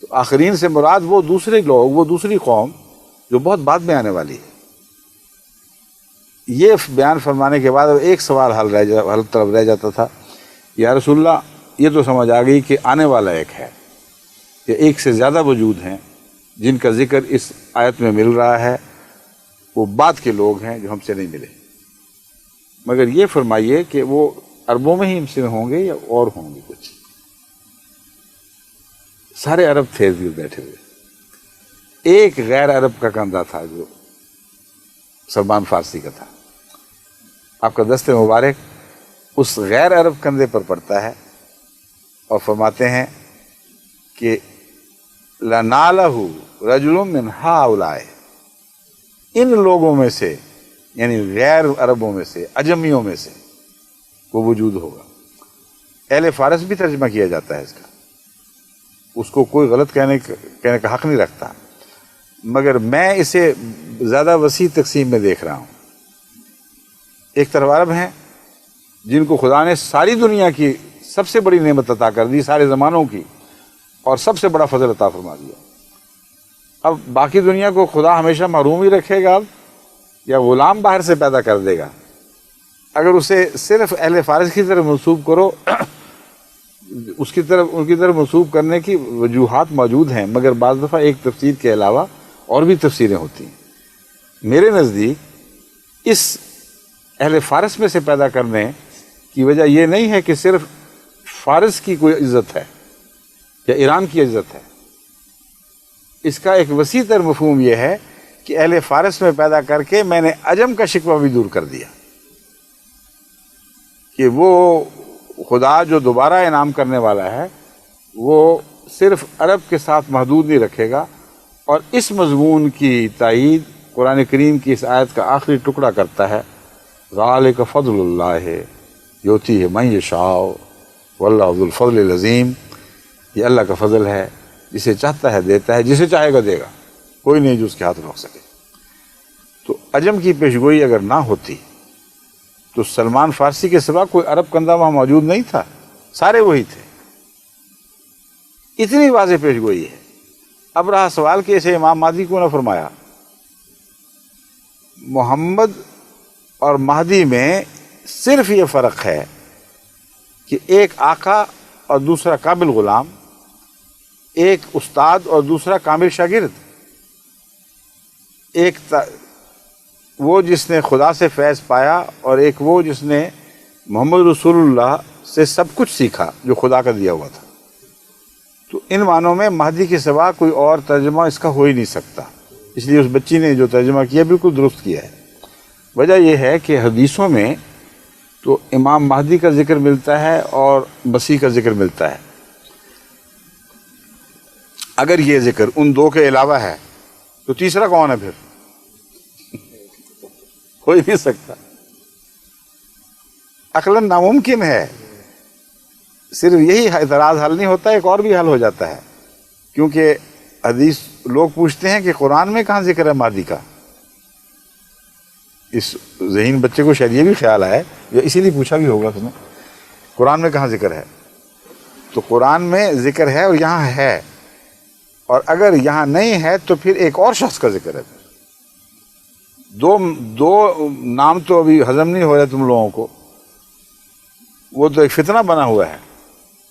تو آخرین سے مراد وہ دوسرے لوگ، وہ دوسری قوم جو بہت بعد میں آنے والی ہے. یہ بیان فرمانے کے بعد ایک سوال حل طرف رہ جاتا تھا، یا رسول اللہ یہ تو سمجھ آ گئی کہ آنے والا ایک ہے، یا ایک سے زیادہ وجود ہیں جن کا ذکر اس آیت میں مل رہا ہے، وہ بعد کے لوگ ہیں جو ہم سے نہیں ملے. مگر یہ فرمائیے کہ وہ عربوں میں ہی ہم سے ہوں گے یا اور ہوں گے کچھ؟ سارے عرب تھے بیٹھے ہوئے. ایک غیر عرب کا کندھا تھا جو سلمان فارسی کا تھا. آپ کا دست مبارک اس غیر عرب کندھے پر پڑتا ہے اور فرماتے ہیں کہ لَنَالَهُ رَجُلٌ مِّنْ هَٰؤُلَاءِ، ان لوگوں میں سے یعنی غیر عربوں میں سے، عجمیوں میں سے وہ وجود ہوگا۔ اہل فارس بھی ترجمہ کیا جاتا ہے اس کا، اس کو کوئی غلط کہنے کا حق نہیں رکھتا، مگر میں اسے زیادہ وسیع تقسیم میں دیکھ رہا ہوں۔ ایک طرف عرب ہیں جن کو خدا نے ساری دنیا کی سب سے بڑی نعمت عطا کر دی، سارے زمانوں کی، اور سب سے بڑا فضل عطا فرما دیا۔ اب باقی دنیا کو خدا ہمیشہ محروم ہی رکھے گا یا غلام باہر سے پیدا کر دے گا؟ اگر اسے صرف اہل فارس کی طرف منسوب کرو، ان کی طرف منسوب کرنے کی وجوہات موجود ہیں، مگر بعض دفعہ ایک تفسیر کے علاوہ اور بھی تفسیریں ہوتی ہیں۔ میرے نزدیک اس اہل فارس میں سے پیدا کرنے کی وجہ یہ نہیں ہے کہ صرف فارس کی کوئی عزت ہے یا ایران کی عزت ہے، اس کا ایک وسیع تر مفہوم یہ ہے کہ اہل فارس میں پیدا کر کے میں نے عجم کا شکوہ بھی دور کر دیا کہ وہ خدا جو دوبارہ انعام کرنے والا ہے وہ صرف عرب کے ساتھ محدود نہیں رکھے گا۔ اور اس مضمون کی تائید قرآن کریم کی اس آیت کا آخری ٹکڑا کرتا ہے، ذالک فضل اللہ یؤتیہ من یشاء واللہ ذو الفضل العظیم، یہ اللہ کا فضل ہے، جسے چاہتا ہے دیتا ہے، جسے چاہے گا دے گا، کوئی نہیں جو اس کے ہاتھ روک سکے۔ تو عجم کی پیشگوئی اگر نہ ہوتی تو سلمان فارسی کے سوا کوئی عرب کندہ وہاں موجود نہیں تھا، سارے وہی تھے۔ اتنی واضح پیشگوئی ہے۔ اب رہا سوال کہ اسے امام مہدی کیوں نہ فرمایا؟ محمد اور مہدی میں صرف یہ فرق ہے کہ ایک آقا اور دوسرا کامل غلام، ایک استاد اور دوسرا کامل شاگرد، ایک وہ جس نے خدا سے فیض پایا اور ایک وہ جس نے محمد رسول اللہ سے سب کچھ سیکھا جو خدا کا دیا ہوا تھا۔ تو ان معنوں میں مہدی کے سوا کوئی اور ترجمہ اس کا ہو ہی نہیں سکتا، اس لیے اس بچی نے جو ترجمہ کیا بالکل درست کیا ہے۔ وجہ یہ ہے کہ حدیثوں میں تو امام مہدی کا ذکر ملتا ہے اور مسیح کا ذکر ملتا ہے۔ اگر یہ ذکر ان دو کے علاوہ ہے تو تیسرا کون ہے؟ پھر ہو ہی نہیں سکتا، عقلاً ناممکن ہے۔ صرف یہی اعتراض حل نہیں ہوتا، ایک اور بھی حل ہو جاتا ہے، کیونکہ حدیث لوگ پوچھتے ہیں کہ قرآن میں کہاں ذکر ہے مہدی کا؟ اس ذہین بچے کو شاید یہ بھی خیال آئے، یا اسی لیے پوچھا بھی ہوگا اس نے، قرآن میں کہاں ذکر ہے؟ تو قرآن میں ذکر ہے اور یہاں ہے، اور اگر یہاں نہیں ہے تو پھر ایک اور شخص کا ذکر ہے۔ دو نام تو ابھی ہضم نہیں ہو رہے تم لوگوں کو، وہ تو ایک فتنہ بنا ہوا ہے،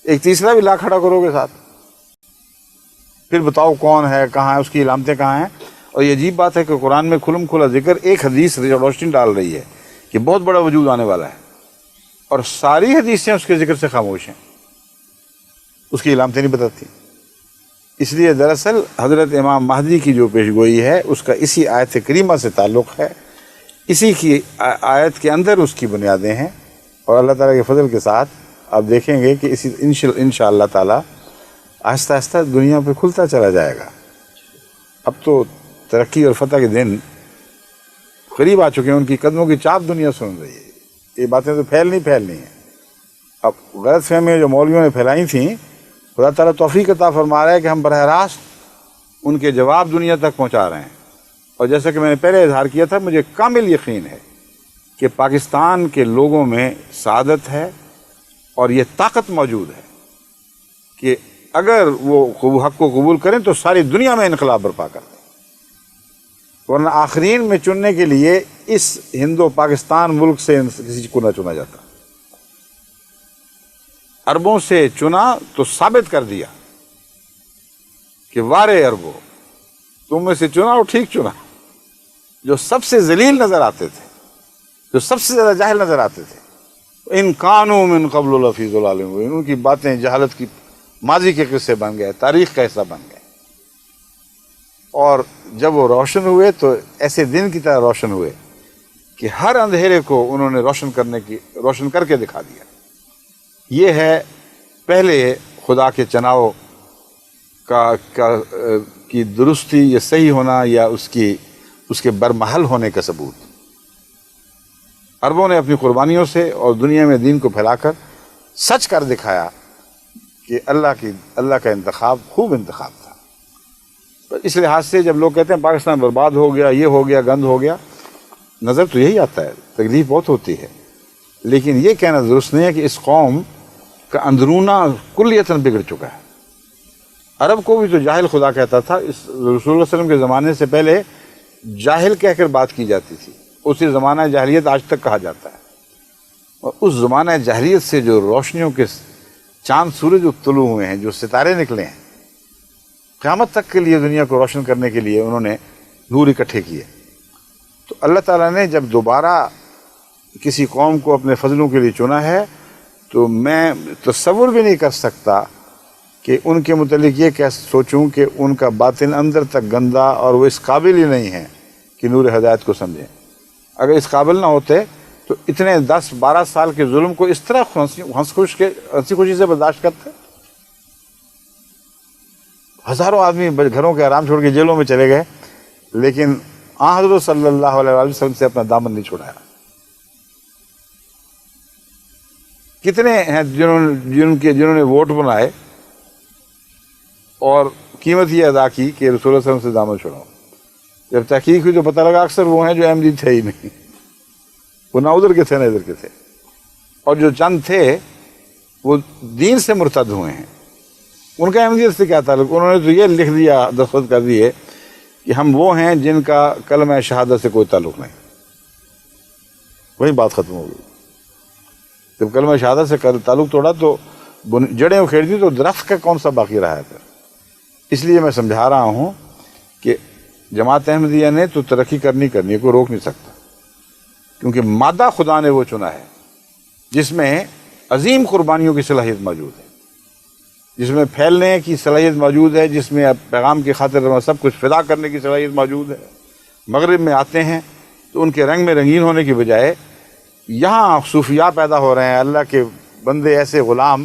ایک تیسرا بھی لا کھڑا کرو گے ساتھ، پھر بتاؤ کون ہے، کہاں ہے، اس کی علامتیں کہاں ہیں۔ اور یہ عجیب بات ہے کہ قرآن میں کھلم کھلا ذکر، ایک حدیث روشنی ڈال رہی ہے کہ بہت بڑا وجود آنے والا ہے، اور ساری حدیثیں اس کے ذکر سے خاموش ہیں، اس کی علامتیں نہیں بتاتی۔ اس لیے دراصل حضرت امام مہدی کی جو پیشگوئی ہے اس کا اسی آیت کریمہ سے تعلق ہے، اسی کی آیت کے اندر اس کی بنیادیں ہیں، اور اللہ تعالیٰ کے فضل کے ساتھ آپ دیکھیں گے کہ اسی انشاءاللہ تعالیٰ آہستہ آہستہ دنیا پہ کھلتا چلا جائے گا۔ اب تو ترقی اور فتح کے دن قریب آ چکے ہیں، ان کی قدموں کی چاپ دنیا سن رہی ہے، یہ باتیں تو پھیلنی ہیں۔ اب غلط فہمیاں جو مولویوں نے پھیلائی تھیں، خدا تعالیٰ توفیق عطا فرما رہا ہے کہ ہم براہ راست ان کے جواب دنیا تک پہنچا رہے ہیں۔ اور جیسا کہ میں نے پہلے اظہار کیا تھا، مجھے کامل یقین ہے کہ پاکستان کے لوگوں میں سعادت ہے اور یہ طاقت موجود ہے کہ اگر وہ حق کو قبول کریں تو ساری دنیا میں انقلاب برپا کر دیں، ورنہ آخرین میں چننے کے لیے اس ہندو پاکستان ملک سے کسی کو نہ چنا جاتا۔ عربوں سے چنا تو ثابت کر دیا کہ وارے عربوں، تم میں سے چنا اور ٹھیک چنا۔ جو سب سے ذلیل نظر آتے تھے، جو سب سے زیادہ جاہل نظر آتے تھے، ان کانوا من قبل لفی ضلال مبین، ان کی باتیں جہالت کی ماضی کے قصے بن گئے، تاریخ کا حصہ بن گئے، اور جب وہ روشن ہوئے تو ایسے دن کی طرح روشن ہوئے کہ ہر اندھیرے کو انہوں نے روشن کر کے دکھا دیا۔ یہ ہے پہلے خدا کے چناؤ کی درستی یا صحیح ہونا یا اس کے برمحل ہونے کا ثبوت۔ عربوں نے اپنی قربانیوں سے اور دنیا میں دین کو پھیلا کر سچ کر دکھایا کہ اللہ کا انتخاب خوب انتخاب تھا۔ اس لحاظ سے جب لوگ کہتے ہیں پاکستان برباد ہو گیا، یہ ہو گیا، گند ہو گیا، نظر تو یہی آتا ہے، تکلیف بہت ہوتی ہے، لیکن یہ کہنا درست نہیں ہے کہ اس قوم کا اندرونہ کلیتاً بگڑ چکا ہے۔ عرب کو بھی تو جاہل خدا کہتا تھا، اس رسول اللہ صلی اللہ علیہ وسلم کے زمانے سے پہلے جاہل کہہ کر بات کی جاتی تھی، اسی زمانہ جاہلیت آج تک کہا جاتا ہے۔ اور اس زمانہ جاہلیت سے جو روشنیوں کے چاند سورج طلوع ہوئے ہیں، جو ستارے نکلے ہیں، قیامت تک کے لیے دنیا کو روشن کرنے کے لیے انہوں نے نور اکٹھے کیے۔ تو اللہ تعالیٰ نے جب دوبارہ کسی قوم کو اپنے فضلوں کے لیے چنا ہے تو میں تصور بھی نہیں کر سکتا کہ ان کے متعلق یہ کیا سوچوں کہ ان کا باطن اندر تک گندا اور وہ اس قابل ہی نہیں ہے کہ نور ہدایت کو سمجھیں۔ اگر اس قابل نہ ہوتے تو اتنے 10-12 سال کے ظلم کو اس طرح ہنسی خوشی سے برداشت کرتے۔ ہزاروں آدمی گھروں کے آرام چھوڑ کے جیلوں میں چلے گئے، لیکن حضرت صلی اللہ علیہ وسلم سے اپنا دامن نہیں چھوڑایا۔ کتنے ہیں جنہوں نے ووٹ بنائے اور قیمت یہ ادا کی کہ رسول اللہ صلی اللہ علیہ وسلم سے دامن چھوڑاؤ۔ جب تحقیق ہوئی تو پتہ لگا اکثر وہ ہیں جو احمدی تھے ہی نہیں، وہ نہ ادھر کے تھے نہ ادھر کے تھے، اور جو چند تھے وہ دین سے مرتد ہوئے ہیں۔ ان کا احمدیت سے کیا تعلق؟ انہوں نے تو یہ لکھ دیا، دستخط کر دیے کہ ہم وہ ہیں جن کا کلمہ شہادت سے کوئی تعلق نہیں۔ وہی بات ختم ہو گئی۔ جب کلمہ شہادت سے تعلق توڑا تو جڑیں اکھیڑ دی تو درخت کا کون سا باقی رہا ہے پھر؟ اس لیے میں سمجھا رہا ہوں کہ جماعت احمدیہ نے تو ترقی کرنی ہے، کوئی روک نہیں سکتا، کیونکہ مادہ خدا نے وہ چنا ہے جس میں عظیم قربانیوں کی صلاحیت موجود ہے، جس میں پھیلنے کی صلاحیت موجود ہے، جس میں پیغام کی خاطر سب کچھ فدا کرنے کی صلاحیت موجود ہے۔ مغرب میں آتے ہیں تو ان کے رنگ میں رنگین ہونے کی بجائے یہاں صوفیاء پیدا ہو رہے ہیں، اللہ کے بندے، ایسے غلام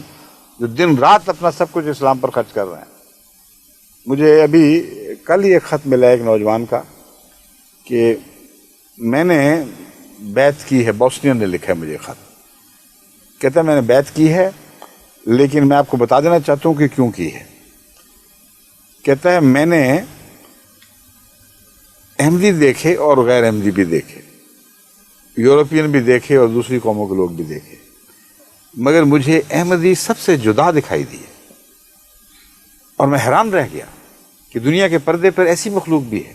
جو دن رات اپنا سب کچھ اسلام پر خرچ کر رہے ہیں۔ مجھے ابھی کل ہی ایک خط ملا ایک نوجوان کا کہ میں نے بیعت کی ہے، بوسنین نے لکھا ہے مجھے خط، کہتا ہے میں نے بیعت کی ہے لیکن میں آپ کو بتا دینا چاہتا ہوں کہ کیوں کی ہے۔ کہتا ہے میں نے احمدی دیکھے اور غیر احمدی بھی دیکھے، یورپین بھی دیکھے اور دوسری قوموں کے لوگ بھی دیکھے، مگر مجھے احمدی سب سے جدا دکھائی دی اور میں حیران رہ گیا کہ دنیا کے پردے پر ایسی مخلوق بھی ہے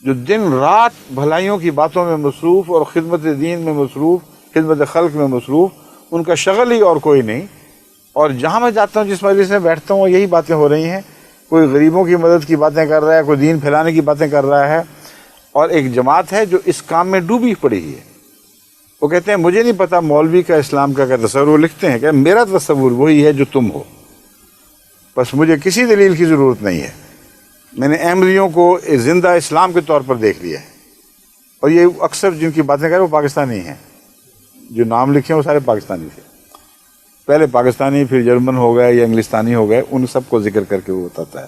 جو دن رات بھلائیوں کی باتوں میں مصروف اور خدمت دین میں مصروف، خدمت خلق میں مصروف، ان کا شغل ہی اور کوئی نہیں، اور جہاں میں جاتا ہوں، جس مجلس میں بیٹھتا ہوں، یہی باتیں ہو رہی ہیں۔ کوئی غریبوں کی مدد کی باتیں کر رہا ہے، کوئی دین پھیلانے کی باتیں کر رہا ہے، اور ایک جماعت ہے جو اس کام میں ڈوبی پڑی ہے۔ وہ کہتے ہیں مجھے نہیں پتا مولوی کا اسلام کا کیا تصور، وہ لکھتے ہیں کہ میرا تصور وہی ہے جو تم ہو، بس مجھے کسی دلیل کی ضرورت نہیں ہے، میں نے احمدیوں کو زندہ اسلام کے طور پر دیکھ لیا ہے۔ اور یہ اکثر جن کی باتیں کریں وہ پاکستانی ہیں، جو نام لکھے ہیں وہ سارے پاکستانی تھے، پہلے پاکستانی پھر جرمن ہو گئے یا انگلستانی ہو گئے، ان سب کو ذکر کر کے وہ بتاتا ہے۔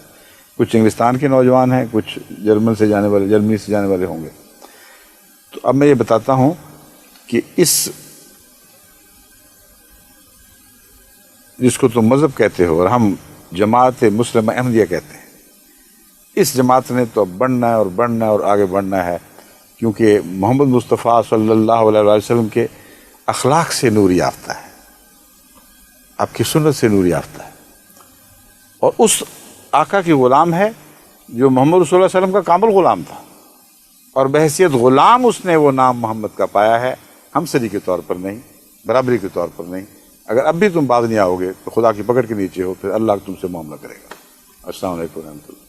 کچھ انگلستان کے نوجوان ہیں، کچھ جرمن سے جانے والے، جرمنی سے جانے والے ہوں گے۔ تو اب میں یہ بتاتا ہوں کہ جس کو تم مذہب کہتے ہو اور ہم جماعت مسلمہ احمدیہ کہتے ہیں، اس جماعت نے تو اب بڑھنا ہے اور بڑھنا ہے اور آگے بڑھنا ہے، کیونکہ محمد مصطفیٰ صلی اللہ علیہ وسلم کے اخلاق سے نور یافتہ ہے، آپ کی سنت سے نور یافتہ ہے، اور اس آقا کی غلام ہے جو محمد رسول اللہ علیہ وسلم کا کامل غلام تھا، اور بحیثیت غلام اس نے وہ نام محمد کا پایا ہے، ہم سری کے طور پر نہیں، برابری کے طور پر نہیں۔ اگر اب بھی تم باز نہیں آؤ گے تو خدا کی پکڑ کے نیچے ہو، پھر اللہ تم سے معاملہ کرے گا۔ السلام علیکم ورحمۃ اللہ۔